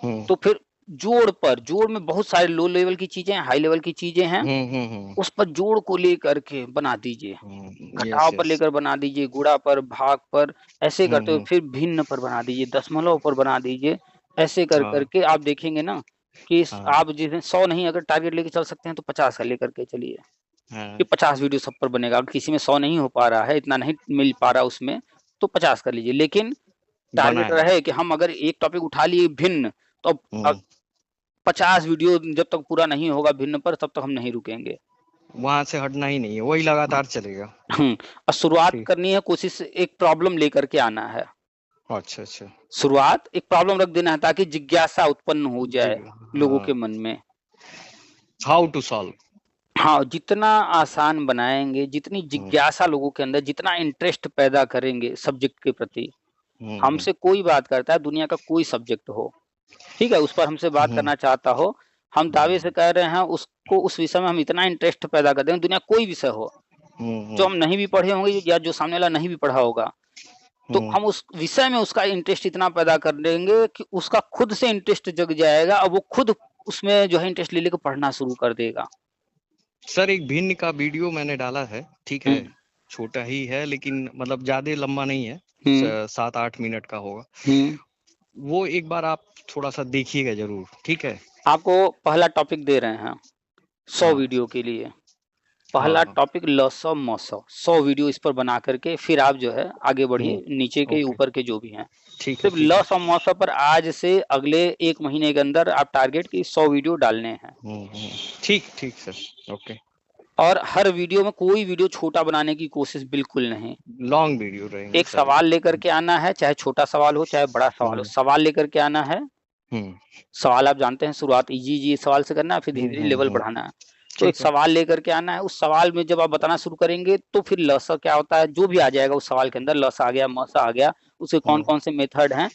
तो फिर जोड़ में बहुत सारे लो लेवल की चीजें, हाई लेवल की चीजें हैं, उस पर जोड़ को लेकर के बना दीजिए, घटाव पर लेकर बना दीजिए, गुणा पर, भाग पर, ऐसे करते हुए फिर भिन्न पर बना दीजिए, दशमलव पर बना दीजिए। ऐसे कर करके आप देखेंगे ना कि आप जिसे 100 नहीं अगर टारगेट लेके चल सकते हैं तो 50 का लेकर के चलिए कि 50 वीडियो सब पर बनेगा। अगर किसी में 100 नहीं हो पा रहा है, इतना नहीं मिल पा रहा उसमें, तो 50 कर लीजिए, लेकिन टारगेट रहे कि हम अगर एक टॉपिक उठा लिए भिन्न, तो 50 वीडियो जब तक पूरा नहीं होगा भिन्न पर, तब तक हम नहीं रुकेंगे, वहां से हटना ही नहीं है, वही लगातार चलेगा। और शुरुआत करनी है, कोशिश एक प्रॉब्लम लेकर के आना है। अच्छा अच्छा, शुरुआत एक प्रॉब्लम रख देना है ताकि जिज्ञासा उत्पन्न हो जाए लोगों के मन में। How to solve. हाँ, जितना आसान बनाएंगे, जितनी जिज्ञासा लोगों के अंदर, जितना इंटरेस्ट पैदा करेंगे सब्जेक्ट के प्रति। हमसे कोई बात करता है, दुनिया का कोई सब्जेक्ट हो, ठीक है, उस पर हमसे बात करना चाहता हो, हम दावे से कह रहे हैं उसको उस विषय में हम इतना इंटरेस्ट पैदा कर देंगे, दुनिया कोई विषय हो जो हम नहीं भी पढ़े होंगे या जो सामने वाला नहीं भी पढ़ा होगा, तो हम उस विषय में उसका इंटरेस्ट इतना पैदा कर देंगे कि उसका खुद से इंटरेस्ट जग जाएगा और वो खुद उसमें जो है इंटरेस्ट ले लेकर पढ़ना शुरू कर देगा। सर एक भिन्न का वीडियो मैंने डाला है, ठीक है, छोटा ही है लेकिन मतलब ज्यादा लंबा नहीं है, 7-8 मिनट का होगा। वो एक बार आप थोड़ा सा देखिएगा जरूर, ठीक है। आपको पहला टॉपिक दे रहे हैं 100 वीडियो के लिए, पहला टॉपिक लसौ मौसौ, 100 वीडियो इस पर बना करके फिर आप जो है आगे बढ़िए, नीचे के ऊपर के जो भी हैं, सिर्फ लस और मौसौ पर आज से अगले 1 महीने के अंदर आप टारगेट की 100 वीडियो डालने हैं। ठीक ठीक सर, ओके। और हर वीडियो में कोई वीडियो छोटा बनाने की कोशिश बिल्कुल नहीं, लॉन्ग वीडियो रहेंगे। एक सवाल लेकर के आना है, चाहे छोटा सवाल हो चाहे बड़ा सवाल हो, सवाल लेकर के आना है। सवाल आप जानते हैं शुरुआत इजी सवाल से करना है, फिर धीरे धीरे लेवल बढ़ाना है। तो एक सवाल लेकर के आना है, उस सवाल में जब आप बताना शुरू करेंगे तो फिर लसा क्या होता है, जो भी आ जाएगा उस सवाल के अंदर, लस आ गया, मस आ गया, उसके कौन कौन से मेथड हैं,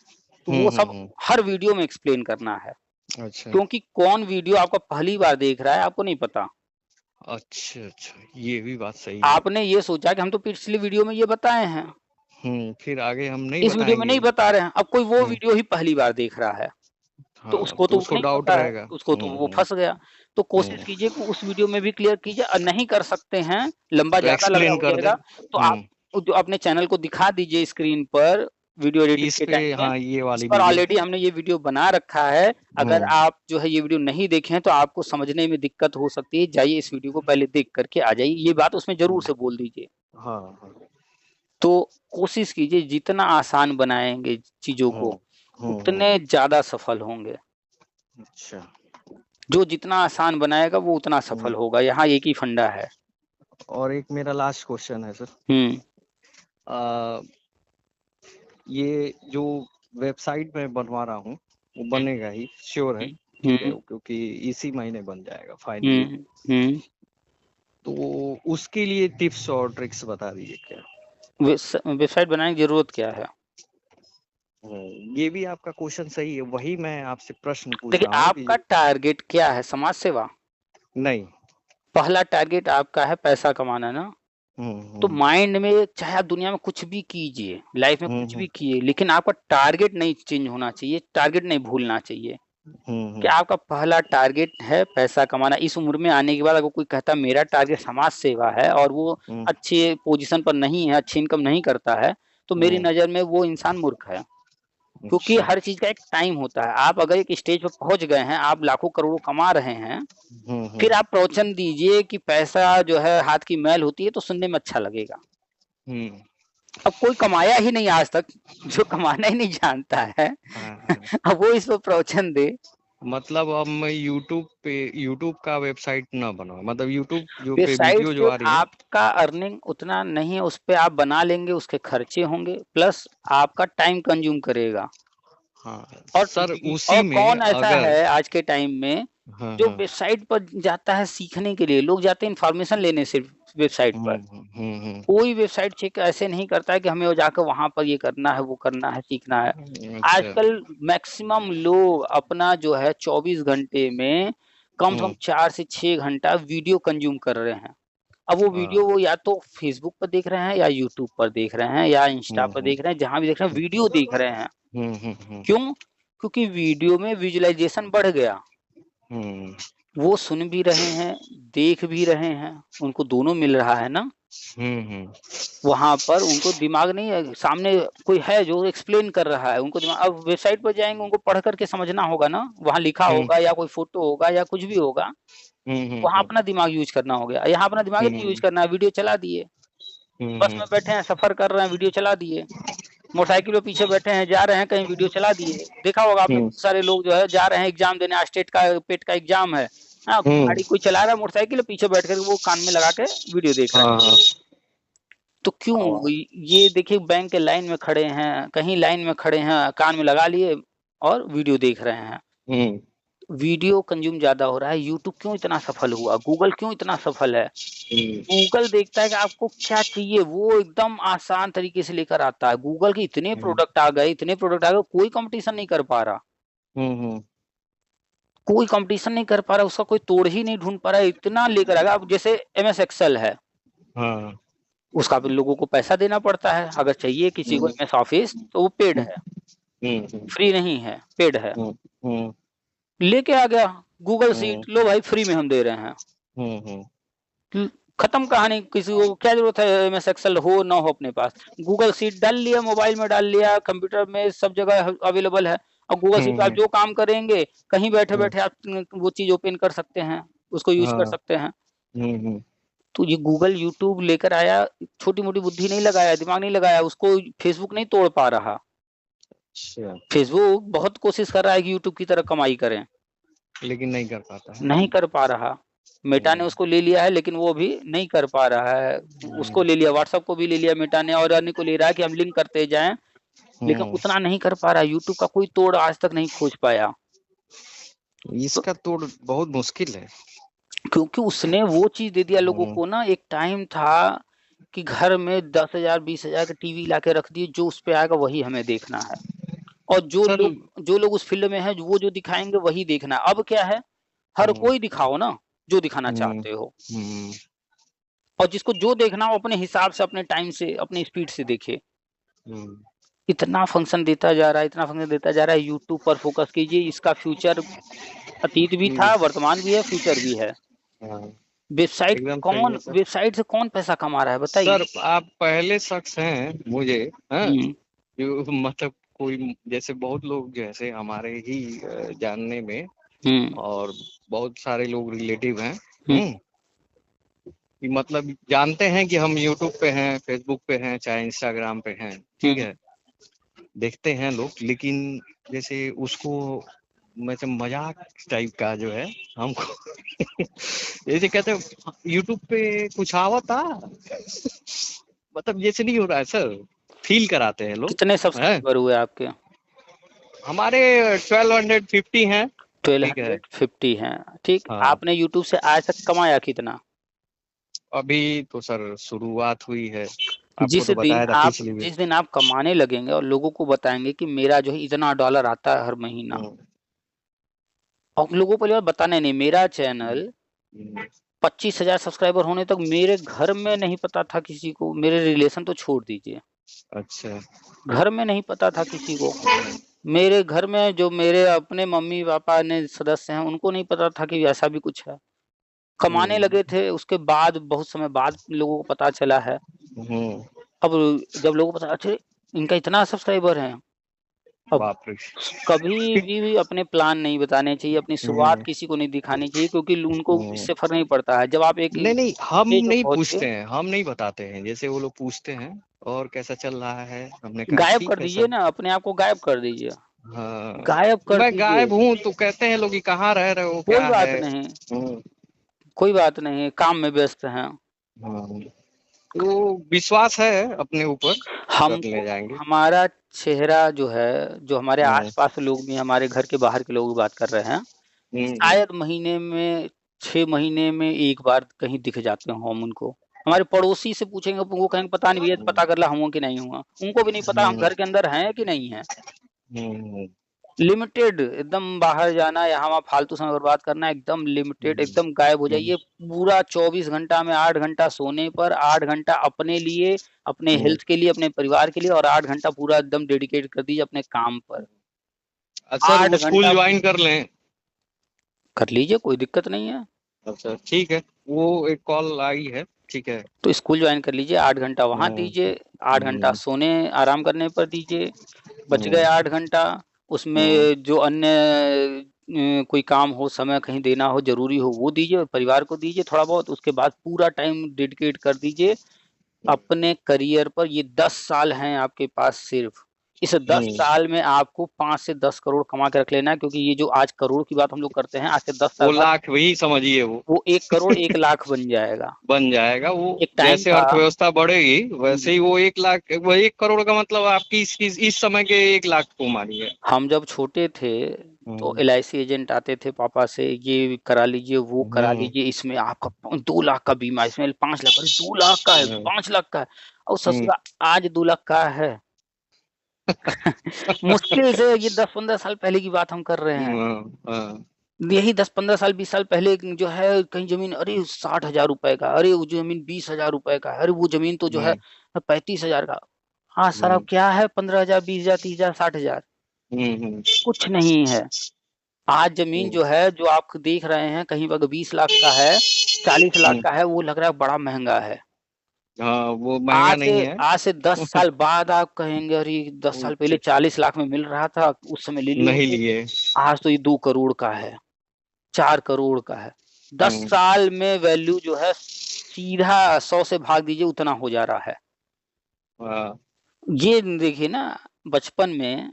तो वो सब हर वीडियो में एक्सप्लेन करना है। अच्छा। क्योंकि कौन वीडियो आपका पहली बार देख रहा है आपको नहीं पता। अच्छा अच्छा, ये भी बात सही है। आपने ये सोचा कि हम तो पिछली वीडियो में ये बताए हैं, फिर आगे हम नहीं इस वीडियो में नहीं बता रहे हैं। अब कोई वो वीडियो ही पहली बार देख रहा है, तो उसको तो नहीं डाउट पता रहेगा, है, उसको तो वो फंस गया। तो कोशिश कीजिए कि उस वीडियो में भी क्लियर कीजिए, और नहीं कर सकते हैं, लंबा ज्यादा लग रहा होगा तो आप जो अपने चैनल को दिखा दीजिए स्क्रीन पर वीडियो एडिटिंग के टाइम में। ये वाली पर ऑलरेडी हमने ये वीडियो बना रखा है, अगर आप जो है ये वीडियो नहीं देखे हैं तो आपको समझने में दिक्कत हो सकती है, जाइए इस वीडियो को पहले देख करके आ जाइए, ये बात उसमें जरूर से बोल दीजिए। तो कोशिश कीजिए जितना आसान बनाएंगे चीजों को उतने ज्यादा सफल होंगे। अच्छा, जो जितना आसान बनाएगा वो उतना सफल होगा, यहाँ एक ही फंडा है। और एक मेरा लास्ट क्वेश्चन है सर, ये जो वेबसाइट में बनवा रहा हूँ वो बनेगा ही, श्योर है, ठीक है, क्योंकि इसी महीने बन जाएगा फाइनली। तो उसके लिए टिप्स और ट्रिक्स बता दीजिए, क्या वेबसाइट बनाने की जरूरत क्या है? ये भी आपका क्वेश्चन सही है, वही मैं आपसे प्रश्न पूछ रहा हूँ। देखिए आपका टारगेट क्या है, समाज सेवा? नहीं, पहला टारगेट आपका है पैसा कमाना ना। तो माइंड में चाहे आप दुनिया में कुछ भी कीजिए, लाइफ में कुछ भी कीजिए, लेकिन आपका टारगेट नहीं चेंज होना चाहिए, टारगेट नहीं भूलना चाहिए कि आपका पहला टारगेट है पैसा कमाना। इस उम्र में आने के बाद अगर कोई कहता मेरा टारगेट समाज सेवा है और वो अच्छे पोजीशन पर नहीं है, अच्छी इनकम नहीं करता है, तो मेरी नजर में वो इंसान मूर्ख है। क्योंकि हर चीज का एक टाइम होता है। आप अगर एक स्टेज पर पहुंच गए हैं, आप लाखों करोड़ों कमा रहे हैं, फिर आप प्रवचन दीजिए कि पैसा जो है हाथ की मैल होती है, तो सुनने में अच्छा लगेगा। अब कोई कमाया ही नहीं आज तक, जो कमाना ही नहीं जानता है, अब वो इस पर प्रवचन दे। मतलब अब मैं यूट्यूब का वेबसाइट ना बनाऊं, मतलब यूट्यूब जो पे वीडियो जो आ रही है, आपका अर्निंग उतना नहीं है, उस पे आप बना लेंगे, उसके खर्चे होंगे, प्लस आपका टाइम कंज्यूम करेगा। और सर उसी में कौन ऐसा है आज के टाइम में जो वेबसाइट पर जाता है सीखने के लिए? लोग जाते हैं इन्फॉर्मेशन लेने, सिर्फ वेबसाइट पर। कोई वेबसाइट चेक ऐसे नहीं करता है कि हमें जाकर वहां पर ये करना है, वो करना है, सीखना है। अच्छा। आजकल मैक्सिमम लोग अपना जो है 24 घंटे में कम से कम 4 से 6 घंटा वीडियो कंज्यूम कर रहे हैं। अब वो वीडियो वो या तो फेसबुक पर देख रहे हैं, या यूट्यूब पर देख रहे हैं, या इंस्टा पर देख रहे हैं, जहां भी देख रहे हैं वीडियो देख रहे हैं। क्यों? क्योंकि वीडियो में विजुअलाइजेशन बढ़ गया। वो सुन भी रहे हैं, देख भी रहे हैं, उनको दोनों मिल रहा है ना। वहां पर उनको दिमाग नहीं है, सामने कोई है जो एक्सप्लेन कर रहा है, उनको दिमाग। अब वेबसाइट पर जाएंगे, उनको पढ़ करके समझना होगा ना, वहां लिखा होगा या कोई फोटो होगा या कुछ भी होगा, वहां अपना दिमाग यूज करना हो गया। यहाँ अपना दिमाग नहीं यूज करना है, वीडियो चला दिए, बस में बैठे हैं, सफर कर रहे हैं, वीडियो चला दिए, मोटरसाइकिल पे पीछे बैठे हैं, जा रहे हैं कहीं, वीडियो चला दिए। देखा होगा आपने, बहुत सारे लोग जो है जा रहे हैं एग्जाम देने, स्टेट का पेट का एग्जाम है, हाँ, गाड़ी कोई चला रहा है मोटरसाइकिल, पीछे बैठ कर वो कान में लगा के वीडियो देख रहे हैं। तो क्यों? ये देखिए, बैंक के लाइन में खड़े हैं, कहीं लाइन में खड़े हैं, कान में लगा लिए और वीडियो देख रहे हैं। वीडियो कंज्यूम ज्यादा हो रहा है। यूट्यूब क्यों इतना सफल हुआ? गूगल क्यों इतना सफल है? गूगल देखता है कि आपको क्या चाहिए, वो एकदम आसान तरीके से लेकर आता है। गूगल के इतने प्रोडक्ट आ गए, इतने प्रोडक्ट आ गए, कोई कंपटीशन नहीं कर पा रहा, कोई कंपटीशन नहीं कर पा रहा, उसका कोई तोड़ ही नहीं ढूंढ पा रहा है, इतना लेकर आ गया। अब जैसे MS एक्सेल है, उसका भी लोगों को पैसा देना पड़ता है। अगर चाहिए किसी को MS ऑफिस तो वो पेड है, फ्री नहीं है, पेड है। लेके आ गया गूगल सीट, लो भाई फ्री में हम दे रहे हैं। खत्म कहानी। किसी को क्या जरूरत है MS एक्सेल हो ना हो अपने पास, गूगल सीट डाल लिया, मोबाइल में डाल लिया, कंप्यूटर में सब जगह अवेलेबल है। और गूगल सीट पर आप जो काम करेंगे, कहीं बैठे बैठे आप वो चीज ओपन कर सकते हैं, उसको यूज कर सकते हैं। तो ये गूगल यूट्यूब लेकर आया, छोटी मोटी बुद्धि नहीं लगाया, दिमाग नहीं लगाया, उसको फेसबुक नहीं तोड़ पा रहा। फेसबुक बहुत कोशिश कर रहा है कि यूट्यूब की तरह कमाई करें, लेकिन नहीं कर पाता है, नहीं कर पा रहा। मेटा ने उसको ले लिया है, लेकिन वो भी नहीं कर पा रहा है। उसको ले लिया, व्हाट्सएप को भी ले लिया मेटा ने, और अन्य को ले रहा है कि हम लिंक करते जाएं, लेकिन उतना नहीं कर पा रहा। यूट्यूब का कोई तोड़ आज तक नहीं खोज पाया। इसका तोड़ बहुत मुश्किल है, क्योंकि उसने वो चीज दे दिया लोगों को ना। एक टाइम था कि घर में 10,000 20,000 का टीवी लाके रख दिए, जो उस पे आएगा वही हमें देखना है, और जो लोग उस फील्ड में हैं, वो जो दिखाएंगे वही देखना है। अब क्या है, हर कोई दिखाओ ना जो दिखाना चाहते हो, और जिसको जो देखना हो अपने हिसाब से, अपने टाइम से, अपनी स्पीड से देखे। इतना फंक्शन देता जा रहा है, इतना फंक्शन देता जा रहा है। यूट्यूब पर फोकस कीजिए, इसका फ्यूचर अतीत भी था, वर्तमान भी है, फ्यूचर भी है। वेबसाइट से कौन पैसा कमा रहा है बताइए सर? आप पहले शख्स हैं मुझे, जो मतलब कोई, जैसे बहुत लोग जैसे हमारे ही जानने में, और बहुत सारे लोग रिलेटिव हैं, कि मतलब जानते हैं कि हम यूट्यूब पे हैं, फेसबुक पे हैं, चाहे इंस्टाग्राम पे हैं, ठीक है, देखते हैं लोग, लेकिन जैसे उसको मतलब मजाक टाइप का जो है हमको जैसे कहते हैं यूट्यूब पे कुछ आवता, मतलब जैसे नहीं हो रहा है सर, फील कराते हैं लोग। कितने सब्सक्राइबर हुए आपके? हमारे 1250 हैं। 1250 हैं, ठीक। आपने यूट्यूब से आज तक कमाया कितना? अभी तो सर शुरुआत हुई है। जिस दिन आप कमाने लगेंगे और लोगों को बताएंगे कि मेरा जो है इतना डॉलर आता है हर महीना, और लोगों को पहले बार बताने नहीं, मेरा चैनल 25,000 सब्सक्राइबर होने तक मेरे घर में नहीं पता था किसी को, मेरे रिलेशन तो छोड़ दीजिए, अच्छा, घर में नहीं पता था किसी को। मेरे घर में जो मेरे अपने मम्मी पापा ने सदस्य हैं, उनको नहीं पता था कि ऐसा भी कुछ है। कमाने लगे थे, उसके बाद बहुत समय बाद लोगों को पता चला है। अब जब लोगों को पता, अच्छा इनका इतना सब्सक्राइबर है। अब कभी भी अपने प्लान नहीं बताने चाहिए, अपनी शुरुआत किसी को नहीं दिखानी चाहिए, क्योंकि उनको इससे फर्क नहीं पड़ता है। जब आप एक नहीं हम नहीं पूछते हैं, हम नहीं बताते हैं, जैसे वो लोग पूछते हैं और कैसा चल रहा है, हमने कहा गायब कर दीजिए ना, अपने आप को गायब कर दीजिए। गायब कर मैं गायब हूँ तो कहते हैं लोग कि कहाँ रह रहे हो, कोई बात नहीं, कोई बात नहीं, काम में व्यस्त हैं। तो विश्वास है अपने ऊपर, हम ले जाएंगे। हमारा चेहरा जो है, जो हमारे आसपास लोग भी, हमारे घर के बाहर के लोग बात कर रहे हैं, शायद महीने में 6 महीने में एक बार कहीं दिख जाते हो हम उनको। हमारे पड़ोसी से पूछेंगे, वो कहेंगे पता नहीं भैया, पता कर ला हुआ कि नहीं हुआ। उनको भी नहीं पता हम घर के अंदर हैं कि नहीं है। लिमिटेड एकदम, बाहर जाना यहाँ वहाँ फालतू समय बर्बाद करना, एकदम लिमिटेड, एकदम गायब हो जाइए। पूरा 24 घंटा में 8 घंटा सोने पर, 8 घंटा अपने लिए, अपने हेल्थ के लिए, अपने परिवार के लिए, और 8 घंटा पूरा एकदम डेडिकेट कर दीजिए अपने काम पर। सर 8 वो स्कूल घंटा ज्वाइन कर लें? कर लीजिए, कोई दिक्कत नहीं है। अच्छा ठीक है, वो एक कॉल आई है, ठीक है। तो स्कूल ज्वाइन कर लीजिए, 8 घंटा वहाँ दीजिए, 8 घंटा सोने आराम करने पर दीजिए, बच गए 8 घंटा। उसमें जो अन्य कोई काम हो, समय कहीं देना हो, जरूरी हो, वो दीजिए, और परिवार को दीजिए थोड़ा बहुत। उसके बाद पूरा टाइम डेडिकेट कर दीजिए अपने करियर पर। ये 10 साल हैं आपके पास सिर्फ। इस 10 साल में आपको 5 से 10 करोड़ कमा के रख लेना है, क्योंकि ये जो आज करोड़ की बात हम लोग करते हैं, आज से 10 साल वो बाद लाख वही समझिए, वो 1 करोड़ 1 लाख बन जाएगा। बन जाएगा वो। एक टाइम जैसे था। अर्थव्यवस्था बढ़ेगी वैसे ही वो 1 लाख, वो 1 करोड़ का मतलब आपकी इस समय के 1 लाख को मानिए। हम जब छोटे थे तो LIC एजेंट आते थे पापा से, ये करा लीजिए, वो करा लीजिए, इसमें आपका 2 लाख का बीमा, इसमें 5 लाख, अरे 2 लाख का है, 5 लाख का है, और ससुरा आज 2 लाख का है। मुश्किल से ये 10-15 साल पहले की बात हम कर रहे हैं। यही 10-15 साल 20 साल पहले जो है, कहीं जमीन, अरे 60,000 रुपए का, अरे वो जमीन 20,000 रुपए का, अरे वो जमीन तो जो है 35,000 का। हाँ सर, अब क्या है, 15,000, 20,000, 30,000, 60,000, कुछ नहीं है। आज जमीन जो है, जो आप देख रहे हैं, कहीं पर 20 लाख का है, 40 लाख का है, वो लग रहा है बड़ा महंगा है। हाँ वो महंगा नहीं है। आज से 10 साल बाद आप कहेंगे, अरे 10 साल पहले 40 लाख में मिल रहा था, उस समय ले लिए नहीं होते। लिए। आज तो ये 2 करोड़ का है, 4 करोड़ का है। 10 साल में वैल्यू जो है सीधा 100 से भाग दीजिए, उतना हो जा रहा है। ये देखिए ना, बचपन में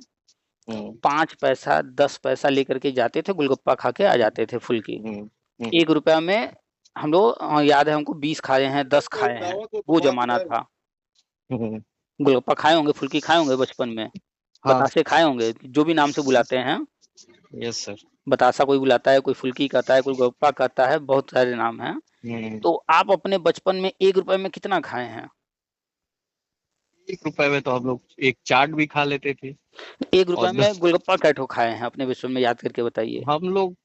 5 पैसा 10 पैसा लेकर के जाते थे, गोलगप्पा खा के आ जाते थे फुल्की। 1 रुपया में हम लोग, याद है हमको, 20 खाए हैं, 10 खाए हैं, वो जमाना था। गोलगप्पा खाए होंगे, फुल्की खाए होंगे बचपन में, बतासे खाए होंगे, जो भी नाम से बुलाते हैं। Yes sir. बतासा कोई बुलाता है, कोई फुल्की कहता है, कोई गोलगप्पा कहता है, बहुत सारे नाम हैं। तो आप अपने बचपन में 1 रुपए में कितना खाए हैं? 1 रुपए में तो हम लोग एक चाट भी खा लेते थे। 1 रुपए में गोलगप्पा कै ठो खाए हैं अपने बचपन में, याद करके बताइए। हम लोग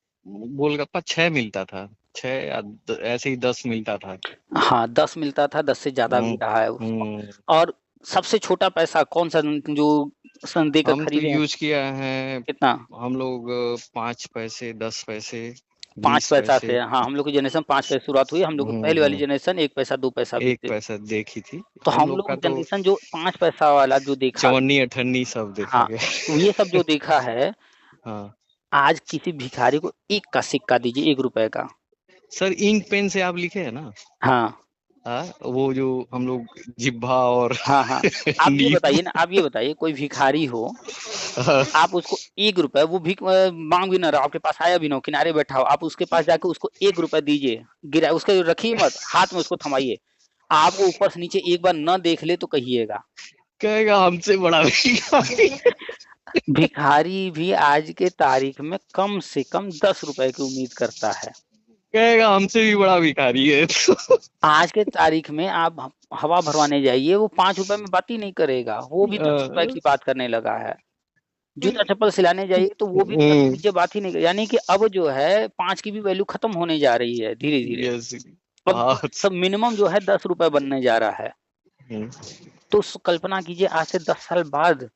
गोलगप्पा 6 मिलता था, 6 या ऐसे ही 10 मिलता था। हाँ 10 मिलता था, 10 से ज्यादा भी रहा है उसको। और सबसे छोटा पैसा कौन सा जो देकर हम तो खरीदे हैं? यूज किया है कितना? हम लोग 5 पैसे, 10 पैसे, 5 20 पैसा पैसे। से, हाँ हम लोग की जनरेशन 5 पैसे शुरुआत हुई। हम लोग की पहले वाली जनरेशन 1 पैसा 2 पैसा भी 1 थे। पैसा देखी थी तो हम हम लोग लोग का तो। जनरेशन जो 5 पैसा वाला जो देखा, चवन्नी अठन्नी सब देखा हाँ, गया। तो ये सब जो देखा है, हाँ आज किसी भिखारी को 1 का सिक्का दीजिए, 1 रुपए का। सर, इंक पेन से आप लिखे है ना? हाँ हाँ, वो जो हम लोग जिब्भा और हाँ हाँ। आप ये नीब। बताइए ना, आप ये बताइए, कोई भिखारी हो, आप उसको 1 रुपए, वो भीख मांग भी ना रहा, आपके पास आया भी ना हो, किनारे बैठा हो, आप उसके पास जाके उसको 1 रुपए दीजिए, गिरा उसके रखिए मत, हाथ में उसको थमाइए, आपको ऊपर से नीचे एक बार न देख ले तो कहिएगा। कहेगा हमसे बड़ा भिखारी। भिखारी भी आज के तारीख में कम से कम 10 रुपए की उम्मीद करता है। कहेगा हमसे भी बड़ा भिखारी है। आज के तारीख में आप हवा भरवाने जाइए, वो 5 रुपए में बात ही नहीं करेगा, वो भी 10 रुपए की बात करने लगा है। जूता चप्पल सिलाने जाइए तो वो भी 10 से नीचे बात ही नहीं, यानी कि अब जो है 5 की भी वैल्यू खत्म होने जा रही है धीरे धीरे। अब सब मिनिमम जो है 10 रुपए बनने जा रहा है। तो कल्पना कीजिए, आज से 10 साल बाद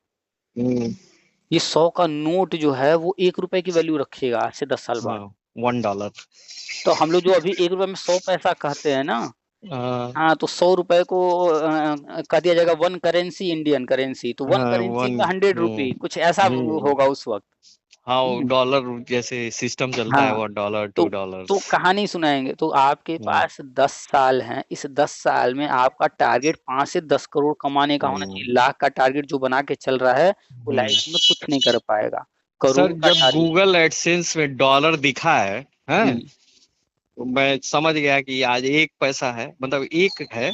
ये 100 का नोट जो है वो 1 रुपए की वैल्यू रखेगा, आज से 10 साल बाद। $1। तो हम लोग जो अभी 1 रुपए में 100 पैसा कहते हैं ना, हाँ, तो 100 रुपए को कह दिया जाएगा 1 करेंसी, इंडियन करेंसी, तो 1 करेंसी में 100 रुपी, कुछ ऐसा होगा उस वक्त। हाँ, वो डॉलर जैसे सिस्टम चलता है, हाँ, $1 तो $2। कहानी सुनाएंगे। तो आपके पास 10 साल हैं, इस 10 साल में आपका टारगेट 5 से 10 करोड़ कमाने का होना चाहिए। लाख का टारगेट जो बना के चल रहा है, वो लाइफ में कुछ नहीं कर पाएगा। सर, करोड़ का जब टारगेट। गूगल एडसेंस में डॉलर दिखा है, तो मैं समझ गया कि आज 1 पैसा है, मतलब 1 है।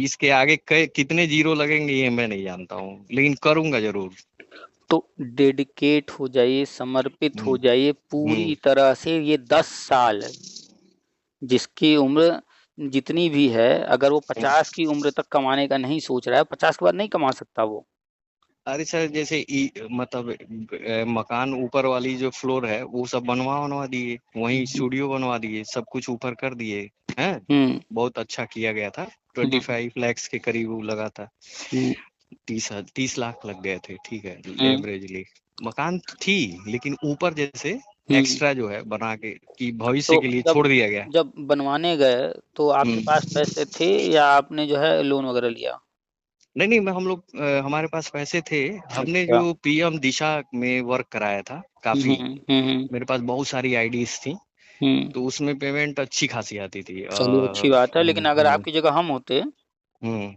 इसके आगे कितने जीरो लगेंगे ये मैं नहीं जानता हूँ, लेकिन करूंगा जरूर। तो डेडिकेट हो जाइए, समर्पित हो जाइए पूरी तरह से। ये 10 साल, जिसकी उम्र जितनी भी है, अगर वो 50 की उम्र तक कमाने का नहीं सोच रहा है, 50 के बाद नहीं कमा सकता वो। अरे सर जैसे मतलब मकान ऊपर वाली जो फ्लोर है वो सब बनवा बनवा दिए, वहीं स्टूडियो बनवा दिए, सब कुछ ऊपर कर दिए हैं। हम्म। बहुत अच्छा किया गया था। ट्वेंटी हम्म। फाइव लैक्स के करीब वो लगा था। हम्म। 30 लाख लग गए थे, ठीक है, हम्म। एवरेजली। मकान थी, लेकिन ऊपर जैसे हम्म। एक्स्ट्रा जो है बना के कि भविष्य तो के लिए जब छोड़ दिया गया। जब बनवाने गए तो आपके पास हम्म। पैसे थे या आपने जो है लोन वगैरह लिया? नहीं नहीं, मैं हम लोग हमारे पास पैसे थे। हमने अच्छा। जो पीएम दिशा में वर्क कराया था काफी। हम्म। मेरे पास बहुत सारी आईडीज थी, हम्म। तो उसमें पेमेंट अच्छी खासी आती थी। चलिए अच्छी बात है, लेकिन अगर आपकी जगह हम होते हम्म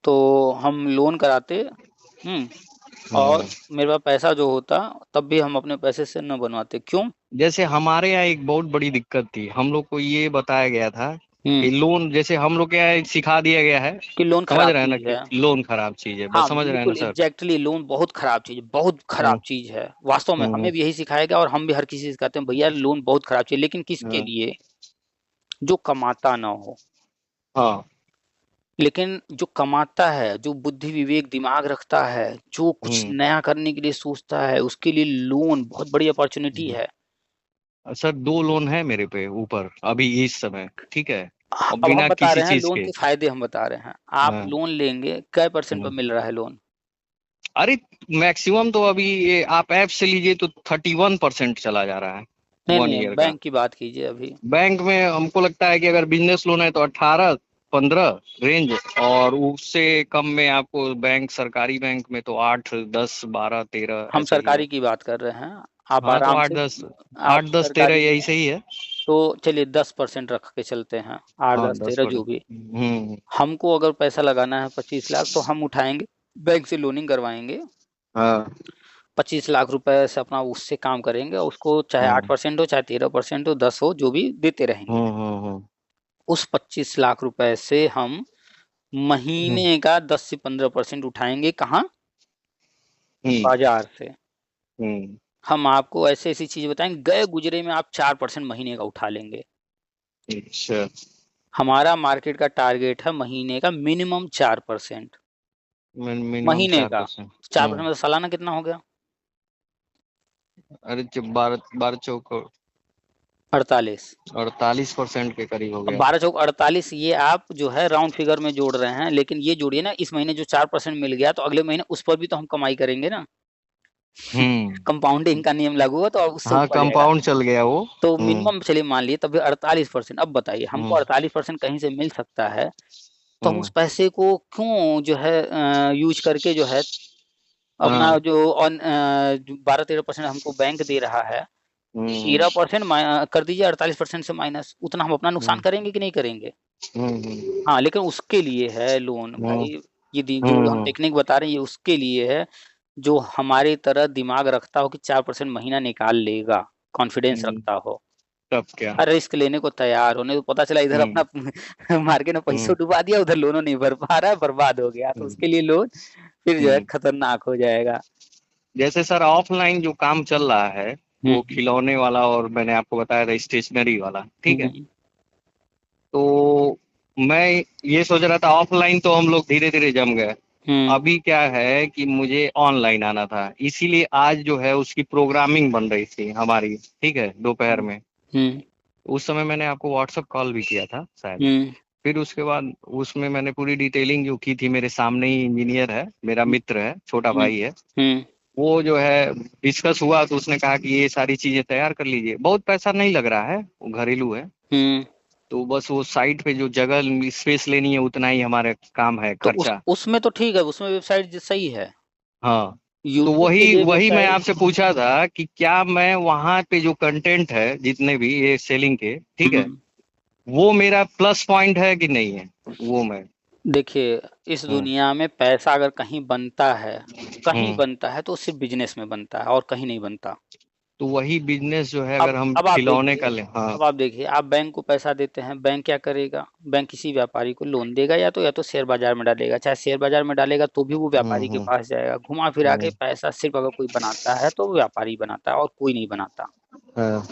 तो हम लोन कराते। हम्म। हम्म। और मेरे पास पैसा जो होता तब भी हम अपने पैसे से न बनवाते। क्यों? जैसे हमारे यहाँ एक बहुत बड़ी दिक्कत थी, हम लोग को ये बताया गया था हम्म। कि लोन, जैसे हम लोग के यहाँ सिखा दिया गया है। कि लोन समझ खराब रहे हैं ना चीज कि है। लोन खराब चीज है, बस हाँ समझ रहे हैं ना बिल्कुल सर। एग्जैक्टली, लोन बहुत खराब चीज है, बहुत खराब हम्म चीज है वास्तव में। हमें हम्म भी यही सिखाया गया और हम भी हर किसी से कहते हैं भैया लोन बहुत खराब चीज है, लेकिन किसके हम्म, लिए? जो कमाता ना हो। हाँ। लेकिन जो कमाता है, जो बुद्धि विवेक दिमाग रखता है, जो कुछ हम्म नया करने के लिए सोचता है, उसके लिए लोन बहुत बड़ी अपॉर्चुनिटी है। सर 2 लोन है मेरे पे ऊपर अभी इस समय, ठीक है, और अब हम बिना बता किसी रहे हैं चीज लोन के। के फायदे, हम बता रहे हैं। आप हाँ। लोन लेंगे, कै परसेंट पर हम्म। मिल रहा है लोन? अरे मैक्सिमम तो अभी ये आप ऐप से लीजिए तो 31% चला जा रहा है, नहीं वन नहीं, ईयर का। बैंक की बात कीजिए अभी। बैंक में हमको लगता है कि अगर बिजनेस लोन है तो 18-15 रेंज, और उससे कम में आपको बैंक, सरकारी बैंक में तो 8-10-12-13 हम ऐसे ही है। सरकारी की बात कर रहे हैं। आप हाँ तो आराम आठ से, दस आप 8-10-13 सरकारी यही में, सही है। तो चलिए 10% रख के चलते हैं, आठ हाँ दस दस तेरह पर जो भी। हम्म। हमको अगर पैसा लगाना है 25 लाख, तो हम उठाएंगे, बैंक से लोनिंग करवाएंगे, हाँ 25 लाख रुपए से अपना उससे काम करेंगे, उसको चाहे आठ हाँ परसेंट हो, चाहे 13% हो, 10 हो, जो भी देते रहेंगे। हम्म। उस 25 लाख रुपए से हम हम्म महीने का 10 से 15% उठाएंगे। कहाँ? हम्म बाजार से। हम्म। हम आपको ऐसे ऐसी चीज बताएंगे, गए गुजरे में आप 4% महीने का उठा लेंगे। अच्छा। हमारा मार्केट का टारगेट है महीने का मिनिमम 4%। मिनिमम महीने चार का परसेंट 4% मतलब सालाना कितना हो गया? अरे जब 12 12 चौक 48। 48% के करीब हो अब गया। 12 चौक 48, ये आप जो है राउंड फिगर में जोड़ रहे हैं, लेकिन ये जोड़िए ना, इस महीने जो 4% मिल गया तो अगले महीने उस पर भी तो हम कमाई करेंगे ना। हम्म। कंपाउंडिंग का नियम लागू हुआ तो अब उससे हाँ ऊपर जाएगा। कंपाउंड चल गया वो। तो हम्म मिनिमम चलिए मान लिए तब भी 48%। अब बताइए, हमको हम्म 48% कहीं से मिल सकता है, तो हम उस हम्म पैसे को क्यों जो है यूज करके जो है अपना हाँ जो ऑन 12-13% हमको बैंक दे रहा है, हम्म 13% कर दीजिए 48% से माइनस, उतना हम अपना नुकसान हम्म करेंगे कि नहीं करेंगे? हम्म हाँ, लेकिन उसके लिए है लोन हम्म भाई। ये जो हम हम्म टेक्निक बता रहे हैं ये उसके लिए है, जो हमारे तरह दिमाग रखता हो कि 4% महीना निकाल लेगा, कॉन्फिडेंस हम्म, रखता हो, तब क्या। हर रिस्क लेने को तैयार होने। तो पता चला इधर हम्म अपना मार्केट में पैसों हम्म डुबा दिया, उधर लोनों नहीं भर पा रहा है, बर्बाद हो गया, तो हम्म उसके लिए लोन फिर जो है हम्म। खतरनाक हो जाएगा। जैसे सर ऑफलाइन जो काम चल रहा है, वो हम्म। खिलौने वाला और मैंने आपको बताया था स्टेशनरी वाला, ठीक है। हम्म। तो मैं ये सोच रहा था ऑफलाइन तो हम लोग धीरे धीरे जम गए। हम्म। अभी क्या है कि मुझे ऑनलाइन आना था, इसीलिए आज जो है उसकी प्रोग्रामिंग बन रही थी हमारी, ठीक है, दोपहर में। हम्म। उस समय मैंने आपको व्हाट्सअप कॉल भी किया था शायद। हम्म। फिर उसके बाद उसमें मैंने पूरी डिटेलिंग जो की थी, मेरे सामने ही इंजीनियर है, मेरा मित्र है, छोटा हम्म। भाई है, हम्म। वो जो है डिस्कस हुआ तो उसने कहा कि ये सारी चीजें तैयार कर लीजिए, बहुत पैसा नहीं लग रहा है, वो घरेलू है। हम्म। तो बस वो साइट पे जो जगह स्पेस लेनी है उतना ही हमारे काम है, तो उस खर्चा। उसमें तो ठीक है, उसमें वेबसाइट सही है। हाँ। तो यूट्यूब के वही लिए वही मैं वेबसाइट। आपसे पूछा था कि क्या मैं वहां पे जो कंटेंट है जितने भी ये सेलिंग के, ठीक है, हम्म। वो मेरा प्लस पॉइंट है कि नहीं है, वो मैं। देखिए, इस हम्म दुनिया में पैसा अगर कहीं बनता है, कहीं हम्म। बनता है तो सिर्फ बिजनेस में बनता है और कहीं नहीं बनता। तो वही बिजनेस जो है अब अगर हम अब आप खिलौने देखिए, का ले, हाँ। आप बैंक को पैसा देते हैं, बैंक क्या करेगा? बैंक किसी व्यापारी को लोन देगा, या तो शेयर बाजार में डालेगा, चाहे शेयर बाजार में डालेगा तो भी वो व्यापारी के हम्म। पास जाएगा। घुमा फिरा हम्म के पैसा सिर्फ अगर कोई बनाता है तो वो व्यापारी बनाता है और कोई नहीं बनाता। हाँ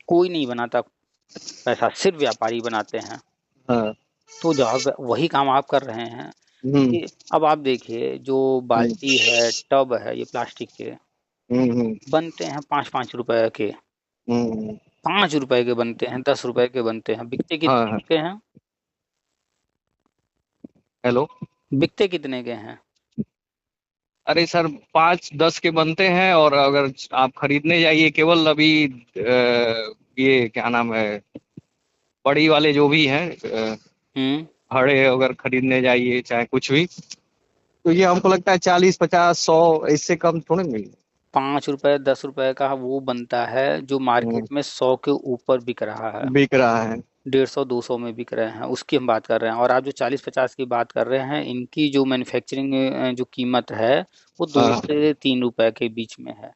कोई नहीं बनाता पैसा, सिर्फ व्यापारी बनाते हैं। हाँ। तो जब वही काम आप कर रहे हैं हम्म। कि अब आप देखिए जो हम्म। बाल्टी है, टब है, ये प्लास्टिक के हम्म। बनते हैं 5-5 रुपए के। हम्म। 5 रुपए के बनते हैं, 10 रुपए के बनते हैं, बिकते हाँ कितने हाँ। के हैं? हेलो। बिकते कितने के हैं? अरे सर, 5-10 के बनते हैं, और अगर आप खरीदने जाइए केवल अभी ये क्या नाम है, बड़ी वाले जो भी हैं, हम्म। हड़े अगर खरीदने जाइए चाहे कुछ भी, तो ये हमको लगता है 40-50-100, इससे कम थोड़े मिल। 5 रुपए 10 रुपए का वो बनता है जो हम्म, मार्केट में 100 के ऊपर बिक रहा है। बिक रहा है। 150-200 में बिक रहे हैं, उसकी हम बात कर रहे हैं। और आप जो 40-50 की बात कर रहे हैं, इनकी जो मैन्युफैक्चरिंग जो कीमत है वो दो हाँ से तीन रुपए के बीच में है।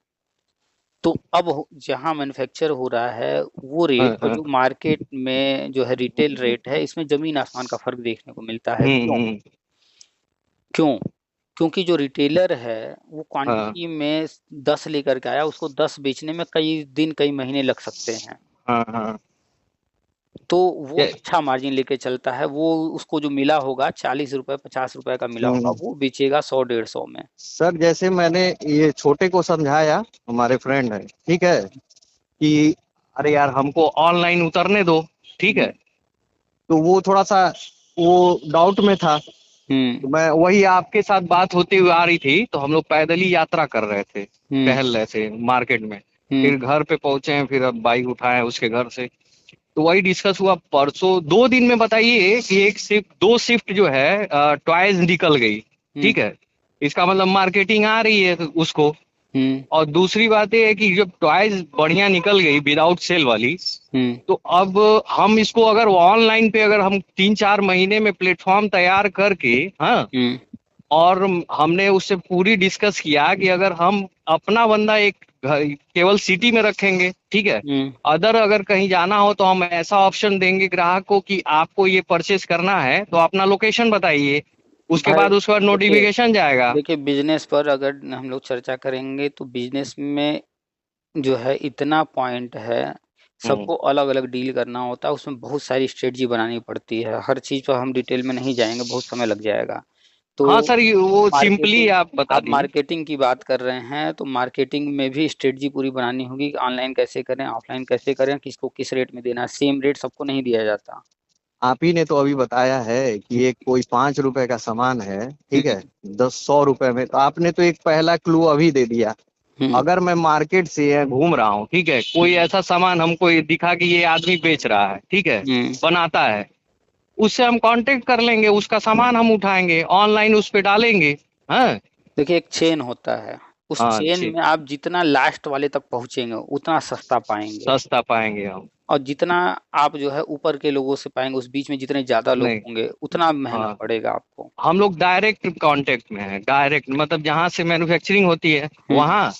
तो अब जहाँ मैन्युफैक्चर हो रहा है वो हाँ रेट और हाँ। जो मार्केट में जो है रिटेल रेट है, इसमें जमीन आसमान का फर्क देखने को मिलता है। क्यों? हम्म। क्यों? क्योंकि जो रिटेलर है वो हाँ क्वांटिटी में 10 लेकर के आया, उसको 10 बेचने में कई दिन कई महीने लग सकते हैं। हाँ हाँ। तो वो ये अच्छा मार्जिन लेके चलता है। वो उसको जो मिला होगा 40 रुपए 50 रुपए का मिला होगा, हम्म, वो बेचेगा 100-150 में। सर जैसे मैंने ये छोटे को समझाया, हमारे फ्रेंड है, ठीक है, कि अरे यार हमको ऑनलाइन उतरने दो, ठीक हम्म। है, तो वो थोड़ा सा वो डाउट में था। तो हम्म। मैं वही आपके साथ बात होती हुई आ रही थी, तो हम लोग पैदल ही यात्रा कर रहे थे, हम्म। टहल रहे थे मार्केट में। फिर हम्म। घर पे पहुंचे हैं, फिर अब बाइक उठाए उसके घर से। तो वही डिस्कस हुआ परसों, 2 दिन में बताइए कि एक शिफ्ट, 2 शिफ्ट जो है ट्वाइस निकल गई, हम्म। ठीक है। इसका मतलब मार्केटिंग आ रही है उसको। हम्म। और दूसरी बात ये है कि जब ट्वाइस बढ़िया निकल गई विदाउट सेल वाली, हम्म। तो अब हम इसको अगर ऑनलाइन पे अगर हम 3-4 महीने में प्लेटफॉर्म तैयार करके, हाँ, हम्म। और हमने उससे पूरी डिस्कस किया कि अगर हम अपना बंदा एक केवल सिटी में रखेंगे, ठीक है, हम्म। अदर अगर कहीं जाना हो तो हम ऐसा ऑप्शन देंगे ग्राहक को कि आपको ये परचेस करना है तो अपना लोकेशन बताइए, उसके भाई बाद उसके बाद देखिए, नोटिफिकेशन जाएगा। देखिए बिजनेस पर अगर हम लोग चर्चा करेंगे तो बिजनेस में जो है इतना पॉइंट है, हम्म। सबको अलग अलग डील करना होता है, उसमें बहुत सारी स्ट्रेटजी बनानी पड़ती है। हर चीज पर हम डिटेल में नहीं जाएंगे, बहुत समय लग जाएगा। तो हाँ सर, वो सिंपली मार्केटिंग, आप बता आप दीजिए। मार्केटिंग की बात कर रहे हैं तो मार्केटिंग में भी स्ट्रेटजी पूरी बनानी होगी कि ऑनलाइन कैसे करें, ऑफलाइन कैसे करें, किसको किस रेट में देना है। सेम रेट सबको नहीं दिया जाता। आप ही ने तो अभी बताया है कि एक कोई 5 रुपए का सामान है, ठीक है, हम्म। 100 रुपए में, तो आपने तो एक पहला क्लू अभी दे दिया। हम्म। अगर मैं मार्केट से घूम रहा हूँ, ठीक है, कोई हम्म। ऐसा सामान हमको ये दिखा कि ये आदमी बेच रहा है, ठीक है, हम्म। बनाता है, उससे हम कांटेक्ट कर लेंगे, उसका सामान हम उठाएंगे, ऑनलाइन उस पे डालेंगे। हाँ। देखिए एक चेन होता है, उस हाँ चेन जी। में आप जितना लास्ट वाले तक पहुंचेंगे उतना सस्ता पाएंगे। सस्ता पाएंगे हम। और जितना आप जो है ऊपर के लोगों से पाएंगे, उस बीच में जितने ज्यादा लोग नहीं। होंगे उतना महंगा हाँ, पड़ेगा आपको। हम लोग डायरेक्ट कांटेक्ट में है, डायरेक्ट मतलब जहाँ से मैन्युफैक्चरिंग होती है हम्म। वहाँ।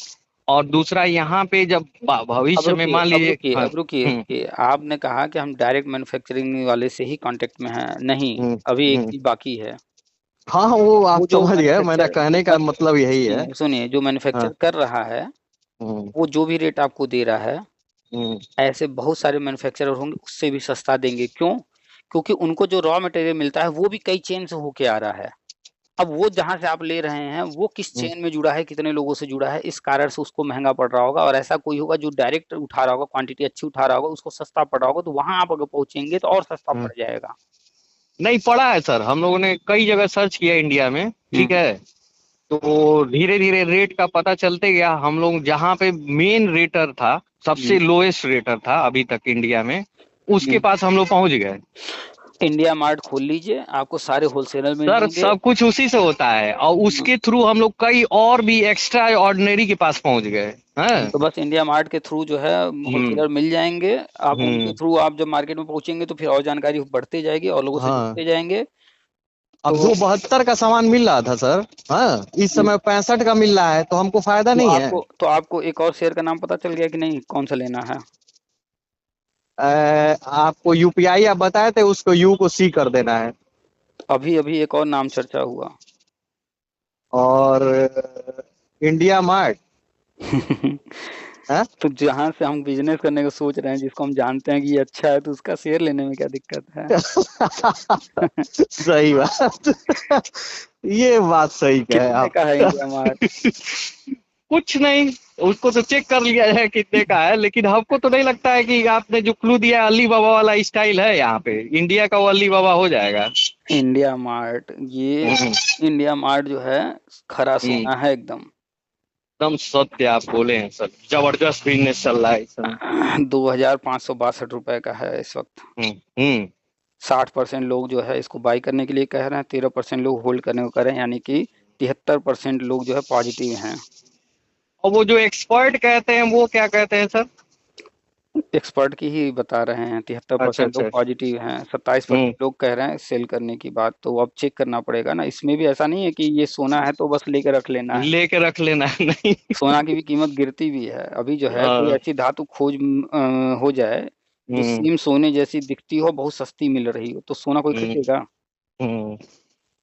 और दूसरा यहाँ पे जब अब भविष्य में रुकिए मान अब लीजिए। रुकिए हाँ। अब रुकिए रुकिए, आपने कहा कि हम डायरेक्ट मैन्युफैक्चरिंग वाले से ही कांटेक्ट में हैं। नहीं, हम्म। अभी एक हम्म। चीज बाकी है। हाँ हाँ, वो वो आप जो समझ गए, मेरा मैन्युफैक्चर कहने का मतलब यही है। सुनिए सुनिए, जो हाँ। मैन्युफैक्चर कर रहा है हम्म। वो जो भी रेट आपको दे रहा है, हम्म। ऐसे बहुत सारे मैन्युफैक्चरर होंगे उससे भी सस्ता देंगे। क्यों? क्योंकि उनको जो रॉ मटेरियल मिलता है वो भी कई चेन से होके आ रहा है। अब वो जहां से आप ले रहे हैं वो किस हम्म। चेन में जुड़ा है, कितने लोगों से जुड़ा है, इस कारण से उसको महंगा पड़ रहा होगा। और ऐसा कोई होगा जो डायरेक्ट उठा रहा होगा, क्वांटिटी अच्छी उठा रहा होगा, उसको सस्ता पड़ रहा होगा, तो वहां आप अगर पहुंचेंगे तो और सस्ता हम्म। पड़ जाएगा। नहीं पड़ा है सर, हम लोगों ने कई जगह सर्च किया इंडिया में, ठीक हम्म। है। तो धीरे धीरे रेट का पता चलते गया, हम लोग जहाँ पे मेन रेटर था, सबसे हम्म। लोएस्ट रेटर था अभी तक इंडिया में, उसके हम्म। पास हम लोग पहुंच गए। इंडिया मार्ट खोल लीजिए, आपको सारे होलसेलर मिल सर जाएंगे। सब कुछ उसी से होता है, और हम्म। उसके थ्रू हम लोग कई और भी एक्स्ट्रा ऑर्डिनरी के पास पहुंच गए हैं। तो बस इंडिया मार्ट के थ्रू जो है हम्म। होलसेलर मिल जाएंगे। आप उनके हम्म। थ्रू आप जब मार्केट में पहुंचेंगे तो फिर और जानकारी बढ़ते जाएगी और लोगों से हाँ। जुड़ते जाएंगे। अब तो जो 72 का सामान मिल रहा था सर, हाँ, इस हम्म, समय 65 का मिल रहा है, तो हमको फायदा तो नहीं है। आपको एक और शेयर का नाम पता चल गया कि नहीं, कौन सा लेना है? आपको यूपीआई आप बताए थे, उसको यू को सी कर देना है। अभी अभी एक और नाम चर्चा हुआ। और इंडिया मार्ट। हाँ? तो जहां से हम बिजनेस करने का सोच रहे हैं, जिसको हम जानते हैं कि ये अच्छा है, तो उसका शेयर लेने में क्या दिक्कत है? सही बात। ये बात सही कहे कितने आप। का है इंडिया मार्ट? कुछ नहीं, उसको तो चेक कर लिया है कितने का है, लेकिन हमको तो नहीं लगता है कि आपने जो क्लू दिया है, अली बाबा वाला स्टाइल है यहाँ पे, इंडिया का वो अली बाबा हो जाएगा। इंडिया मार्ट, ये हम्म, इंडिया मार्ट जो है खरा हम्म, सोना है एकदम। एकदम सत्य आप बोले हैं सर, जबरदस्त बिजनेस चल रहा है इस समय। 2562 का है इस वक्त। हम्म, हम्म। 60% लोग जो है इसको बाई करने के लिए कह रहे हैं, 13% लोग होल्ड करने को कह रहे हैं, यानी कि 73% लोग जो है पॉजिटिव हैं। और वो जो एक्सपर्ट कहते हैं वो क्या कहते हैं सर? एक्सपर्ट की ही बता रहे हैं, तिहत्तर अच्छा, परसेंट लोग अच्छा। पॉजिटिव हैं, 27% हम्म। लोग कह रहे हैं सेल करने की बात। तो अब चेक करना पड़ेगा ना, इसमें भी ऐसा नहीं है कि ये सोना है तो बस लेके रख लेना है। लेके रख लेना है, नहीं। सोना की भी कीमत गिरती भी है। अभी जो है कोई हाँ, ऐसी धातु खोज हो जाए जो हम्म, सेम सोने जैसी दिखती हो, बहुत सस्ती मिल रही हो, तो सोना कोई हम्म, खरीदेगा? हम्म,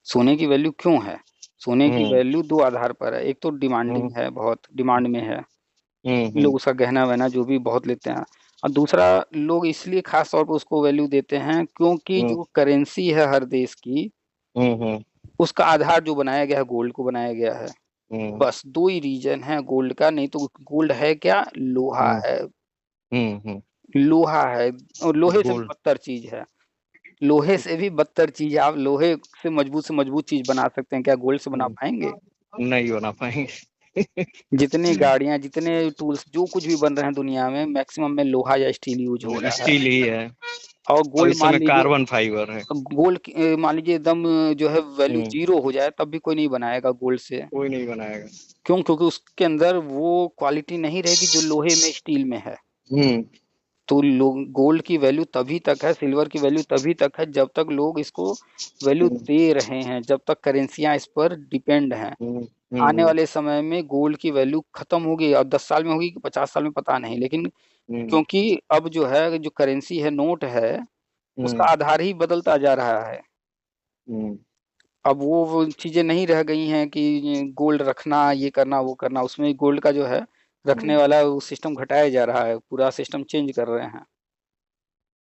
सोने की वैल्यू क्यों है? सोने की हम्म, वैल्यू दो आधार पर है। एक तो हम्म, डिमांडिंग है, बहुत डिमांड में है, हम्म, लोग उसका गहना वहना जो भी बहुत लेते हैं। और दूसरा, लोग इसलिए खास तौर पर उसको वैल्यू देते हैं क्योंकि हम्म, जो करेंसी है हर देश की, हम्म, उसका आधार जो बनाया गया है गोल्ड को बनाया गया है। हम्म, बस दो ही रीजन है गोल्ड का, नहीं तो गोल्ड है क्या? लोहा हम्म, है। हम्म। लोहा है, और लोहे से भी गोल्ड। बदतर चीज है। लोहे से भी बदतर चीज है। आप लोहे से मजबूत चीज बना सकते हैं, क्या गोल्ड से बना पाएंगे? नहीं बना पाएंगे। जितनी गाड़ियां, जितने टूल्स, जो कुछ भी बन रहे हैं दुनिया में, मैक्सिमम में लोहा या स्टील यूज हो रहा है। स्टील ही है। और और गोल्ड इस मान समय लीजिए, कार्बन फाइबर है। मान लीजिए एकदम जो है वैल्यू हम्म। जीरो हो जाए, तब भी कोई नहीं बनाएगा गोल्ड से। कोई नहीं बनाएगा। क्यों? क्योंकि उसके अंदर वो क्वालिटी नहीं रहेगी जो लोहे में स्टील में है। हम्म, तो लोग, गोल्ड की वैल्यू तभी तक है, सिल्वर की वैल्यू तभी तक है जब तक लोग इसको वैल्यू हम्म, दे रहे हैं, जब तक करेंसियां इस पर डिपेंड हैं। हम्म, आने हम्म, वाले समय में गोल्ड की वैल्यू खत्म होगी, अब 10 साल में होगी कि 50 साल में पता नहीं, लेकिन हम्म, क्योंकि अब जो है, जो करेंसी है, नोट है, उसका हम्म, आधार ही बदलता जा रहा है। हम्म, अब वो चीजें नहीं रह गई हैं कि गोल्ड रखना, ये करना, वो करना। उसमें गोल्ड का जो है रखने हम्म, वाला वो सिस्टम घटाया जा रहा है, पूरा सिस्टम चेंज कर रहे हैं।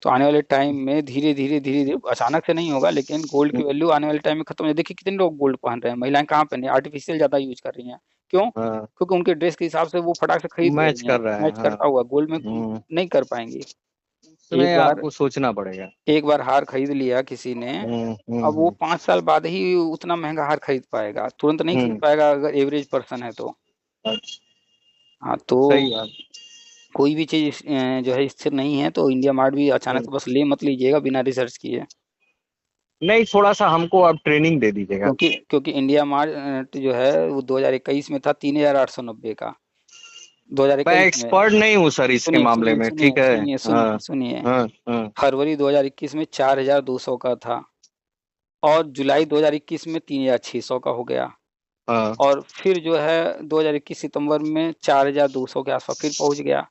तो आने वाले टाइम में धीरे धीरे धीरे धीरे, अचानक से नहीं होगा, लेकिन गोल्ड की वैल्यू आने वाले टाइम में खत्म हो जाए। देखिए कितने लोग गोल्ड पहन रहे हैं, महिलाएं कहाँ पहन रही हैं, आर्टिफिशियल ज्यादा यूज कर रही हैं। क्यों? हाँ। क्योंकि उनके ड्रेस के हिसाब से वो फटाक से खरीद ले मैच रही हैं, कर रहा है, मैच हाँ। करता हुआ, गोल्ड में हम्म। नहीं कर पाएंगी। इसमें एक बार आपको सोचना पड़ेगा। एक बार हार खरीद लिया किसी ने, हम्म, अब वो हम्म, 5 साल बाद ही उतना महंगा हार खरीद पाएगा, तुरंत नहीं खरीद हम्म। पाएगा अगर एवरेज पर्सन है तो। अच्छा, हाँ, तो सही बात। कोई भी चीज जो है स्थिर नहीं है, तो इंडिया मार्ट भी अचानक हम्म। से बस ले मत लीजिएगा बिना रिसर्च किए। नहीं, थोड़ा सा हमको आप ट्रेनिंग दे दीजिएगा। क्योंकि इंडिया मार्ट जो है वो 2021 में था 3890 का, मैं 2021 में। एक्सपर्ट नहीं हूँ सर इसके सुनिए मामले सुनिए में, सुनिए ठीक है। सुनिए सुनिए हाँ, सुनिए, हाँ, हाँ, फरवरी 2021 में 4200 का था, और जुलाई 2021 में 3600 का हो गया, हाँ। और फिर जो है 2021 सितंबर में 4200 के आसपास फिर पहुंच गया,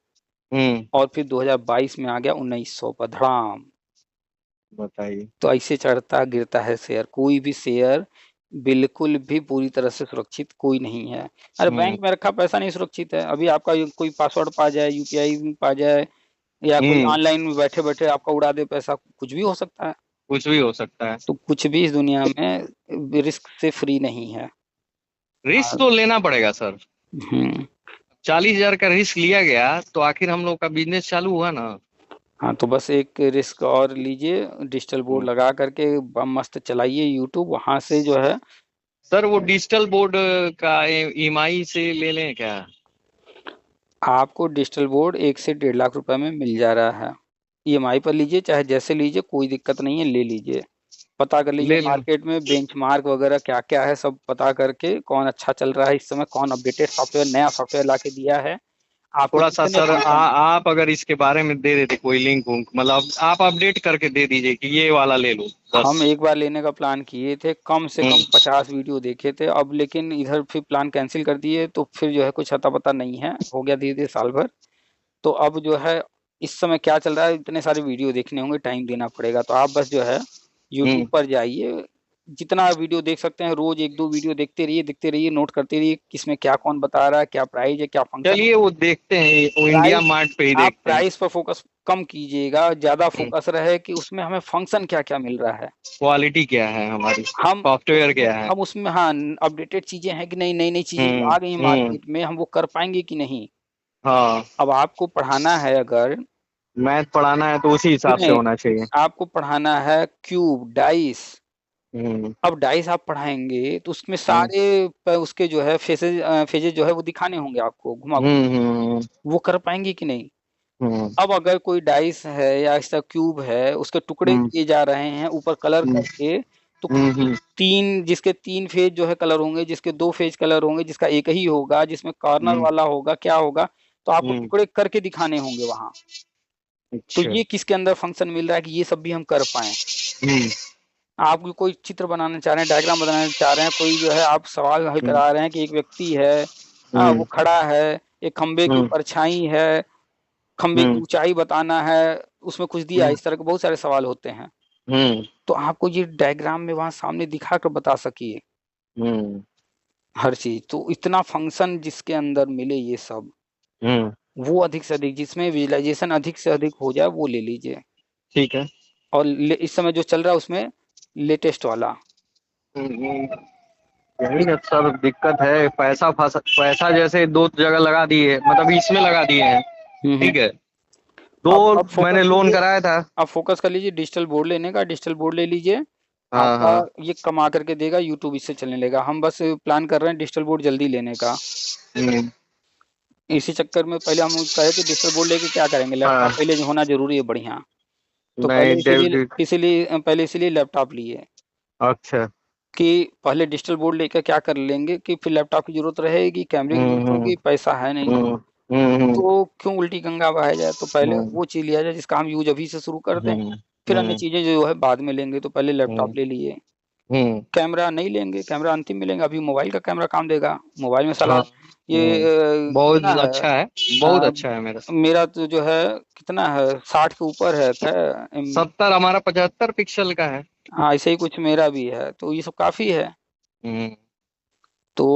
हम्म। और फिर 2022 में आ गया 1900 पर धड़ाम। बताइए। तो ऐसे चढ़ता गिरता है शेयर, कोई भी शेयर बिल्कुल भी पूरी तरह से सुरक्षित कोई नहीं है। अरे हम्म, बैंक में रखा पैसा नहीं सुरक्षित है। अभी आपका कोई पासवर्ड पा जाए, यूपीआई पा जाए, या कोई हम्म। ऑनलाइन में बैठे बैठे आपका उड़ा दे पैसा, कुछ भी हो सकता है। कुछ भी हो सकता है। तो कुछ भी इस दुनिया में रिस्क से फ्री नहीं है। रिस्क हाँ। तो लेना पड़ेगा सर। हम्म। 40,000 का रिस्क लिया गया तो आखिर हम लोग का बिजनेस चालू हुआ ना। हाँ, तो बस एक रिस्क और लीजिए, डिजिटल बोर्ड हम्म। लगा करके मस्त चलाइए यूट्यूब, वहां से जो है। सर वो डिजिटल बोर्ड का ईएमआई से ले लें क्या? आपको डिजिटल बोर्ड 1 से 1.5 लाख रुपए में मिल जा रहा है। ईएमआई पर लीजिए, चाहे जैसे लीजिए, कोई दिक्कत नहीं है, ले लीजिए। पता कर लीजिए ले लें। मार्केट में बेंचमार्क वगैरह क्या क्या है, सब पता करके कौन अच्छा चल रहा है इस समय, कौन अपडेटेड सॉफ्टवेयर, नया सॉफ्टवेयर ला के दिया है, आपको थोड़ा सा जितने सर कंपनी। आप अगर इसके बारे में दे देते कोई लिंक उंक, मतलब आप अपडेट करके दे दीजिए कि ये वाला ले लो बस। हम एक बार लेने का प्लान किए थे, कम से कम हम्म, 50 वीडियो देखे थे, अब लेकिन इधर फिर प्लान कैंसिल कर दिए, तो फिर जो है कुछ अता पता नहीं है, हो गया धीरे धीरे साल भर। तो अब जो है इस समय क्या चल रहा है, इतने सारे वीडियो देखने होंगे, टाइम देना पड़ेगा, तो आप बस जो है यूट्यूब हम्म, पर जाइए, जितना वीडियो देख सकते हैं, रोज 1-2 वीडियो देखते रहिए, नोट करते रहिए किसमें क्या कौन बता रहा है, क्या प्राइस है, क्या फंक्शन है। चलिए वो देखते हैं, वो इंडिया प्राइस, मार्ट पे ही आप देखते हैं। प्राइस पर फोकस कम कीजिएगा, ज्यादा हम्म, फोकस रहे कि उसमें हमें फंक्शन क्या क्या मिल रहा है। क्वालिटी क्या है हमारी, हम सॉफ्टवेयर उसमें क्या है। हम उसमें हाँ, अपडेटेड चीजें हैं कि नहीं, नई नई चीजें जो हम्म। आ गई हैं हम्म। मार्केट में, हम वो कर पाएंगे कि नहीं। हाँ। अब आपको पढ़ाना है अगर, मैथ पढ़ाना है तो उसी हिसाब से नहीं, होना चाहिए। आपको पढ़ाना है क्यूब डाइस। हम्म। अब डाइस आप पढ़ाएंगे तो उसमें हम्म। सारे उसके जो है फेसेज फेजेज जो है वो दिखाने होंगे आपको घुमा घुमा। हम्म। हम्म। वो कर पाएंगे कि नहीं। हम्म। अब अगर कोई डाइस है या ऐसा क्यूब है, उसके टुकड़े हम्म। किए जा रहे हैं ऊपर कलर हम्म। करके, तो हम्म। तीन, जिसके 3 फेज जो है कलर होंगे, जिसके 2 फेज कलर होंगे, जिसका एक ही होगा, जिसमें कॉर्नर हम्म। वाला होगा, क्या होगा, तो आपको हम्म। टुकड़े करके दिखाने होंगे वहां। तो अच्छा। ये किसके अंदर फंक्शन मिल रहा है कि ये सब भी हम कर पाए। हम्म। आप कोई चित्र बनाना चाह रहे हैं, डायग्राम बनाना चाह रहे हैं, कोई जो है आप सवाल हल हम्म। करा रहे हैं कि एक व्यक्ति है, वो हम्म। खड़ा है, एक खंबे की हम्म। परछाई है, खंबे की हम्म। ऊंचाई बताना है, उसमें कुछ दिया है, हम्म। इस तरह के बहुत सारे सवाल होते हैं। हम्म। तो आपको ये डायग्राम में वहां सामने दिखा कर बता सकिए हम्म। हर चीज। तो इतना फंक्शन जिसके अंदर मिले ये सब, हम्म। वो अधिक से अधिक, जिसमें विजुअलाइजेशन अधिक से अधिक हो जाए वो ले लीजिए। ठीक है। और इस समय जो चल रहा है उसमें लेटेस्ट वाला। हम्म। यही ना सर दिक्कत है, पैसा जैसे दो जगह लगा दिए, मतलब इसमें लगा दिए हैं। हम्म। ठीक है। दो अब फोकस मैंने लोन कीजिए, कराया था। आप फोकस कर लीजिए डिजिटल बोर्ड लेने का, डिजिटल बोर्ड ले लीजिए। हाँ आपका हाँ। ये कमा करके देगा, यूट्यूब इससे चलने लगेगा। हम बस प्लान कर रहे हैं डिजिटल बोर्ड जल्दी लेने का। हम्म। इसी चक्कर में पहले हम कहे कि डिजिटल बोर्ड लेके क्या करेंगे, लैपटॉप हाँ। पहले होना जरूरी है बढ़िया। तो नहीं पहले इसीलिए डेविड। इसीलिए पहले इसीलिए लैपटॉप लिए अच्छा। कि पहले डिजिटल बोर्ड लेकर क्या कर लेंगे कि फिर लैपटॉप की जरूरत रहेगी, कैमरे की जरूरत हम्म। होगी, पैसा है नहीं। हम्म। हम्म। तो क्यों उल्टी गंगा बहाया जाए, तो पहले हम्म। वो चीज लिया जाए जिसका हम यूज अभी से शुरू कर दें। हम्म। फिर अन्य हम्म। चीजें जो है बाद में लेंगे। तो पहले हम्म। लैपटॉप ले लिए, हम्म। कैमरा नहीं लेंगे, कैमरा अंतिम में लेंगे। अभी मोबाइल का कैमरा काम देगा, मोबाइल में साला हाँ। ये कितना बहुत है, अच्छा है। बहुत अ, अच्छा है मेरा। मेरा तो जो है कितना है, 60 के ऊपर है MB। 70, हमारा 75 पिक्सल का है। हाँ, ऐसे ही कुछ मेरा भी है, तो ये सब काफी है। हम्म। तो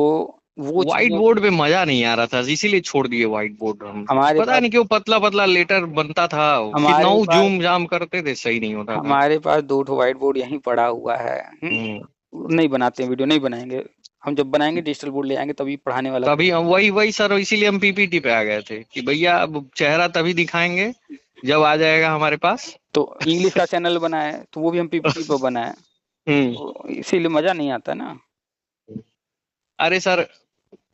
वो व्हाइट चीजें बोर्ड पे मजा नहीं आ रहा था, इसीलिए छोड़ दिए व्हाइट बोर्ड हम। हमारे पता पास नहीं क्यों पतला पतला लेटर बनता था, कितना हमारे पास जूम जाम करते थे सही नहीं होता था। हमारे पास 2 व्हाइट बोर्ड यहीं पड़ा हुआ है। हम्म। नहीं बनाते हैं, वीडियो नहीं बनाएंगे। हम जब बनाएंगे डिजिटल बोर्ड ले आएंगे तभी पढ़ाने वाला तभी करेंगे। हम वही वही सर, इसीलिए हम पीपीटी पे आ गए थे कि भैया अब चेहरा तभी दिखाएंगे जब आ जाएगा हमारे पास। तो इंग्लिश का चैनल बनाए तो वो भी हम PPT पर बनाए। हम्म। तो इसीलिए मजा नहीं आता ना। अरे सर,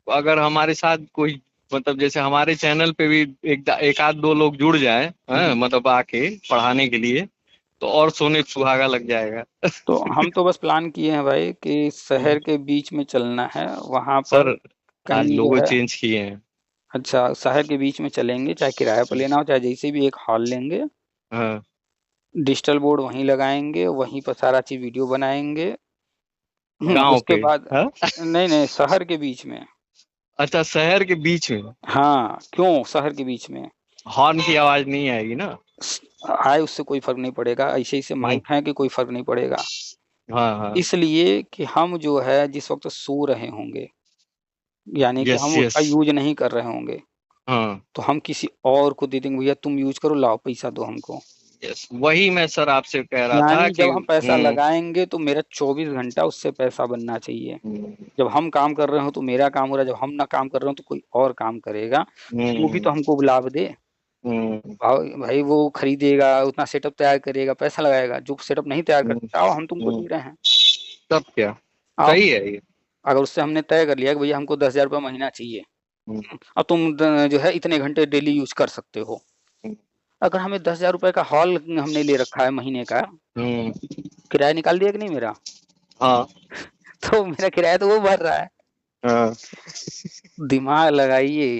अगर हमारे साथ कोई, मतलब जैसे हमारे चैनल पे भी एक आध दो लोग जुड़ जाए, हैं, हम्म। मतलब आके पढ़ाने के लिए, तो और सोने सुहागा लग जाएगा। तो हम तो बस प्लान किए हैं भाई कि शहर के बीच में चलना है, वहां पर सर आज कहीं जो लोगो है। चेंज किए हैं। अच्छा, शहर के बीच में चलेंगे, चाहे किराए पर लेना हो, चाहे जैसे भी, एक हॉल लेंगे, हाँ। डिजिटल बोर्ड वहीं लगाएंगे, वहीं पर सारा चीज वीडियो बनाएंगे। गांव उसके पे। बाद, हाँ। नहीं नहीं, शहर के बीच में। अच्छा, शहर के बीच में। हाँ, क्यों शहर के बीच में। हॉर्न की आवाज नहीं आएगी ना। आए उससे कोई फर्क नहीं पड़ेगा, ऐसे ऐसे हम्म। माइक है कि कोई फर्क नहीं पड़ेगा। हाँ हाँ। इसलिए कि हम जो है जिस वक्त सो रहे होंगे, यानी कि यस हम यस। उसका यूज नहीं कर रहे होंगे, हाँ। तो हम किसी और को दे देंगे, भैया तुम यूज करो, लाओ पैसा दो हमको। यस, वही मैं सर आपसे कह रहा था यानी कि जब हम पैसा लगाएंगे तो मेरा 24 घंटा उससे पैसा बनना चाहिए। हम्म। जब हम काम कर रहे हो तो मेरा काम हो रहा है, जब हम ना काम कर रहे हो तो कोई और काम करेगा, वो भी तो हम्म। हमको लाभ दे। हम्म। भाई भाई वो खरीदेगा, उतना सेटअप तैयार करेगा, पैसा लगाएगा। जो सेटअप नहीं तैयार हम्म। करता, आओ हम तुमको हम्म। दे रहे हैं। तब क्या। आओ, सही है ये। अगर उससे हमने तय कर लिया कि भैया हमको 10,000 रुपये महीना चाहिए, हम्म। और तुम जो है इतने घंटे डेली यूज कर सकते हो। अगर हमें 10,000 रुपये का हॉल हमने ले रखा है महीने का, हम्म। किराया निकाल दिया कि नहीं मेरा, हाँ। तो मेरा किराया तो वो भर रहा है। हाँ। दिमाग लगाइए,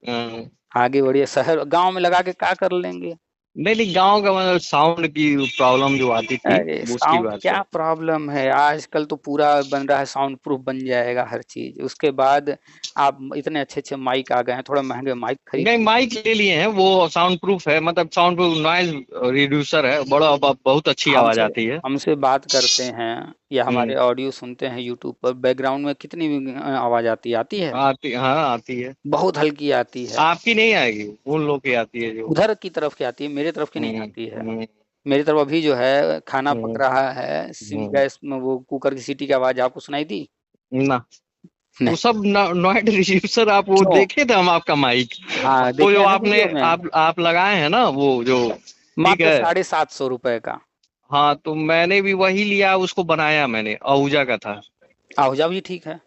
हाँ। आगे बढ़िए। शहर गांव में लगा के क्या कर लेंगे। नहीं नहीं, गांव का मतलब साउंड की प्रॉब्लम जो आती थी अरे उसकी साउंड बात कर। क्या प्रॉब्लम है, आजकल तो पूरा बन रहा है, साउंड प्रूफ बन जाएगा हर चीज। उसके बाद आप इतने अच्छे अच्छे माइक आ गए हैं, थोड़ा महंगे माइक खरीद। नहीं, माइक ले लिए हैं, वो साउंड प्रूफ है, मतलब साउंड प्रूफ नॉइज रिड्यूसर है, बड़ा बहुत अच्छी आवाज हमसे आती है। हमसे बात करते हैं या हम्म। हमारे ऑडियो सुनते हैं यूट्यूब पर, बैकग्राउंड में कितनी भी आवाज आती है, आती है? आती, हाँ आती है। बहुत हल्की आती है। आपकी नहीं आएगी, उन लोग की आती है जो। उधर की तरफ की आती है, मेरे तरफ की नहीं हम्म। आती है। हम्म। मेरी तरफ अभी जो है खाना पक हम्म। रहा है, हम्म। गैस में वो कुकर की सीटी की आवाज आपको सुनाई दी? ना, वो नहीं। सब नॉइज रिड्यूसर, आप वो क्यों? देखे थे हम आपका माइक, हाँ, वो देखे जो हैं ना आपने वीडियो में। आप लगाए हैं ना वो जो। ठीक मात्र है। 750 रुपए का। हाँ, तो मैंने भी वही लिया, उसको बनाया मैंने, आहूजा का था। आहूजा भी ठीक है।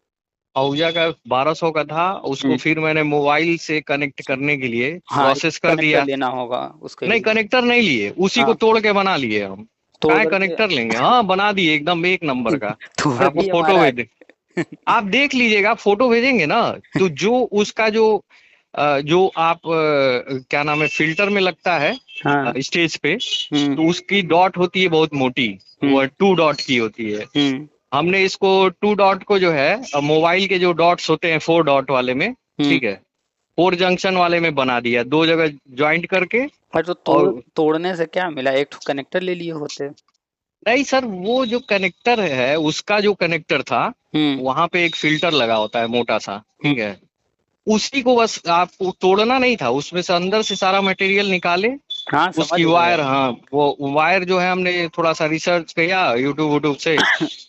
आहूजा का 1200 का था। उसको हम्म। फिर मैंने मोबाइल से कनेक्ट करने के लिए हाँ, प्रोसेस कर कनेक्टर दिया। लेना होगा उसके नहीं, लिए। कनेक्टर नहीं लिए, उसी को हाँ, तोड़ के बना लिए हम। तोड़ काहे करके। कनेक्टर लेंगे, हाँ बना दिए एकदम एक नंबर का। तोड़ मैं आपको दिए फोटो महाराज। भेज, आप देख लीजिएगा, फोटो भेजेंगे ना। तो जो उसका जो जो आप क्या नाम है, फिल्टर में लगता है हाँ। स्टेज पे, हम्म। तो उसकी डॉट होती है बहुत मोटी, वो हम्म। 2 डॉट की होती है। हम्म। हमने इसको 2 डॉट को जो है मोबाइल के जो डॉट्स होते हैं 4 डॉट वाले में, हम्म। ठीक है, 4 जंक्शन वाले में बना दिया, 2 जगह ज्वाइंट करके। पर तो और तोड़ने से क्या मिला, एक ठो कनेक्टर ले लिए होते। नहीं सर, वो जो कनेक्टर है, उसका जो कनेक्टर था, हम्म। वहां पे एक फिल्टर लगा होता है मोटा सा, हम्म। ठीक है। उसी को बस आपको तोड़ना नहीं था, उसमें से अंदर से सारा मटेरियल निकाले। हाँ, समझ उसकी गए। वायर, हाँ वो वायर जो है, हमने थोड़ा सा रिसर्च किया यूट्यूब वूट्यूब से,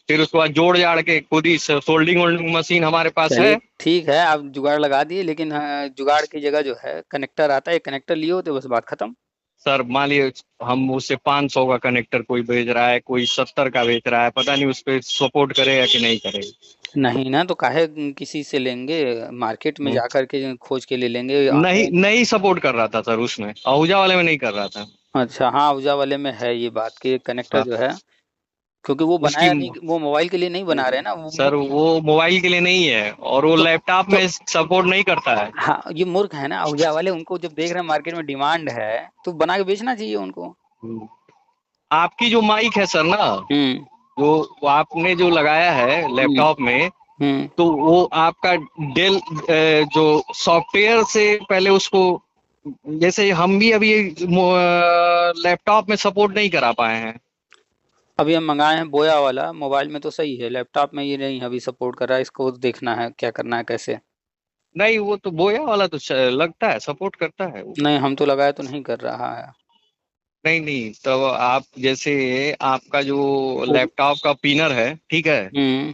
फिर उसके बाद जोड़ जाड़ के खुद ही सोल्डिंग वोल्डिंग मशीन हमारे पास चलिए है। ठीक है, आप जुगाड़ लगा दिए, लेकिन हाँ, जुगाड़ की जगह जो है कनेक्टर आता है, कनेक्टर लिए होते बस बात खत्म। सर मान लिए हम उससे 500 का कनेक्टर कोई बेच रहा है, कोई 70 का बेच रहा है, पता नहीं उस पर सपोर्ट करेगा कि नहीं नहीं ना, तो काहे किसी से लेंगे, मार्केट में करेगा। जाकर के खोज के ले लेंगे नहीं ऑनलाइन। नहीं सपोर्ट कर रहा था सर, उसमें आहूजा वाले में नहीं कर रहा था। अच्छा, हाँ, ऊर्जा वाले में है ये बात कि कनेक्टर हाँ, जो है, क्योंकि वो उसकी, बनाया नहीं, वो मोबाइल के लिए नहीं बना रहे ना, वो सर मूर्ख है। वो मोबाइल के लिए नहीं है, और वो तो लैपटॉप तो में सपोर्ट नहीं करता है। हाँ, ये मूर्ख है ना ऊर्जा वाले, उनको जब देख रहे हैं मार्केट में डिमांड है तो बना के बेचना चाहिए उनको। हम्म। आपकी जो माइक है सर ना, हम्म। जो वो आपने जो लगाया है हम्म। लैपटॉप में, हम्म। तो वो आपका डेल जो सॉफ्टवेयर से पहले उसको, जैसे हम भी अभी लैपटॉप में सपोर्ट नहीं करा पाए हैं। अभी हम मंगाए हैं बोया वाला, मोबाइल में तो सही है, लैपटॉप में ये नहीं अभी सपोर्ट कर रहा है, इसको देखना है क्या करना है कैसे। नहीं, वो तो बोया वाला तो लगता है सपोर्ट करता है वो। नहीं, हम तो लगाए तो नहीं कर रहा है। नहीं नहीं, तब आप जैसे, आपका जो वो। लैपटॉप का पिनर है, ठीक है, हम्म।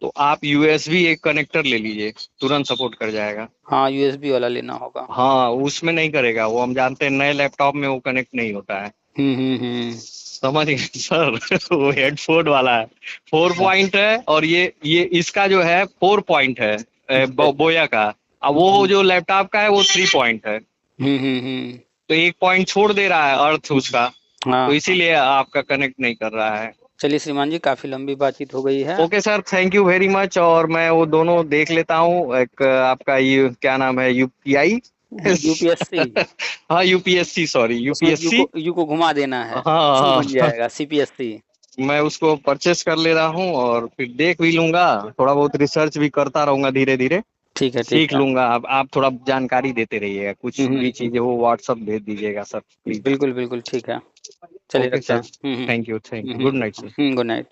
तो आप यूएसबी एक कनेक्टर ले लीजिए, तुरंत सपोर्ट कर जाएगा। हाँ, यूएसबी वाला लेना होगा। हाँ, उसमें नहीं करेगा वो, हम जानते हैं, नए लैपटॉप में वो कनेक्ट नहीं होता है। हम्म। समझ गए सर। वो हेडफोन वाला है, 4 पॉइंट है, और ये इसका जो है 4 पॉइंट है, अच्छा अच्छा। बोया का। अब वो हम्म। जो लैपटॉप का है वो 3 पॉइंट है। हम्म। तो एक पॉइंट छोड़ दे रहा है अर्थ उसका, तो हाँ हाँ। इसीलिए आपका कनेक्ट नहीं कर रहा है। चलिए श्रीमान जी, काफी लंबी बातचीत हो गई है। Okay sir, thank you very much, और मैं वो दोनों देख लेता हूँ, एक आपका ये क्या नाम है, यूपीआई। यूपीएससी। हाँ, यूपीएससी, सॉरी उसमें यूपीएससी। यू को घुमा देना है, सी हाँ बन हाँ, जाएगा सीपीएससी। मैं उसको परचेस कर ले रहा हूँ, और फिर देख भी लूंगा, थोड़ा बहुत रिसर्च भी करता रहूंगा, धीरे धीरे ठीक है ठीक सीख है। लूंगा। आप थोड़ा जानकारी देते रहिएगा, कुछ भी चीजें हो व्हाट्सअप भेज दीजिएगा सर, प्लीज। बिल्कुल बिल्कुल ठीक है। चलिए ओके रखते हैं। Sir, thank you, good night sir. Good night.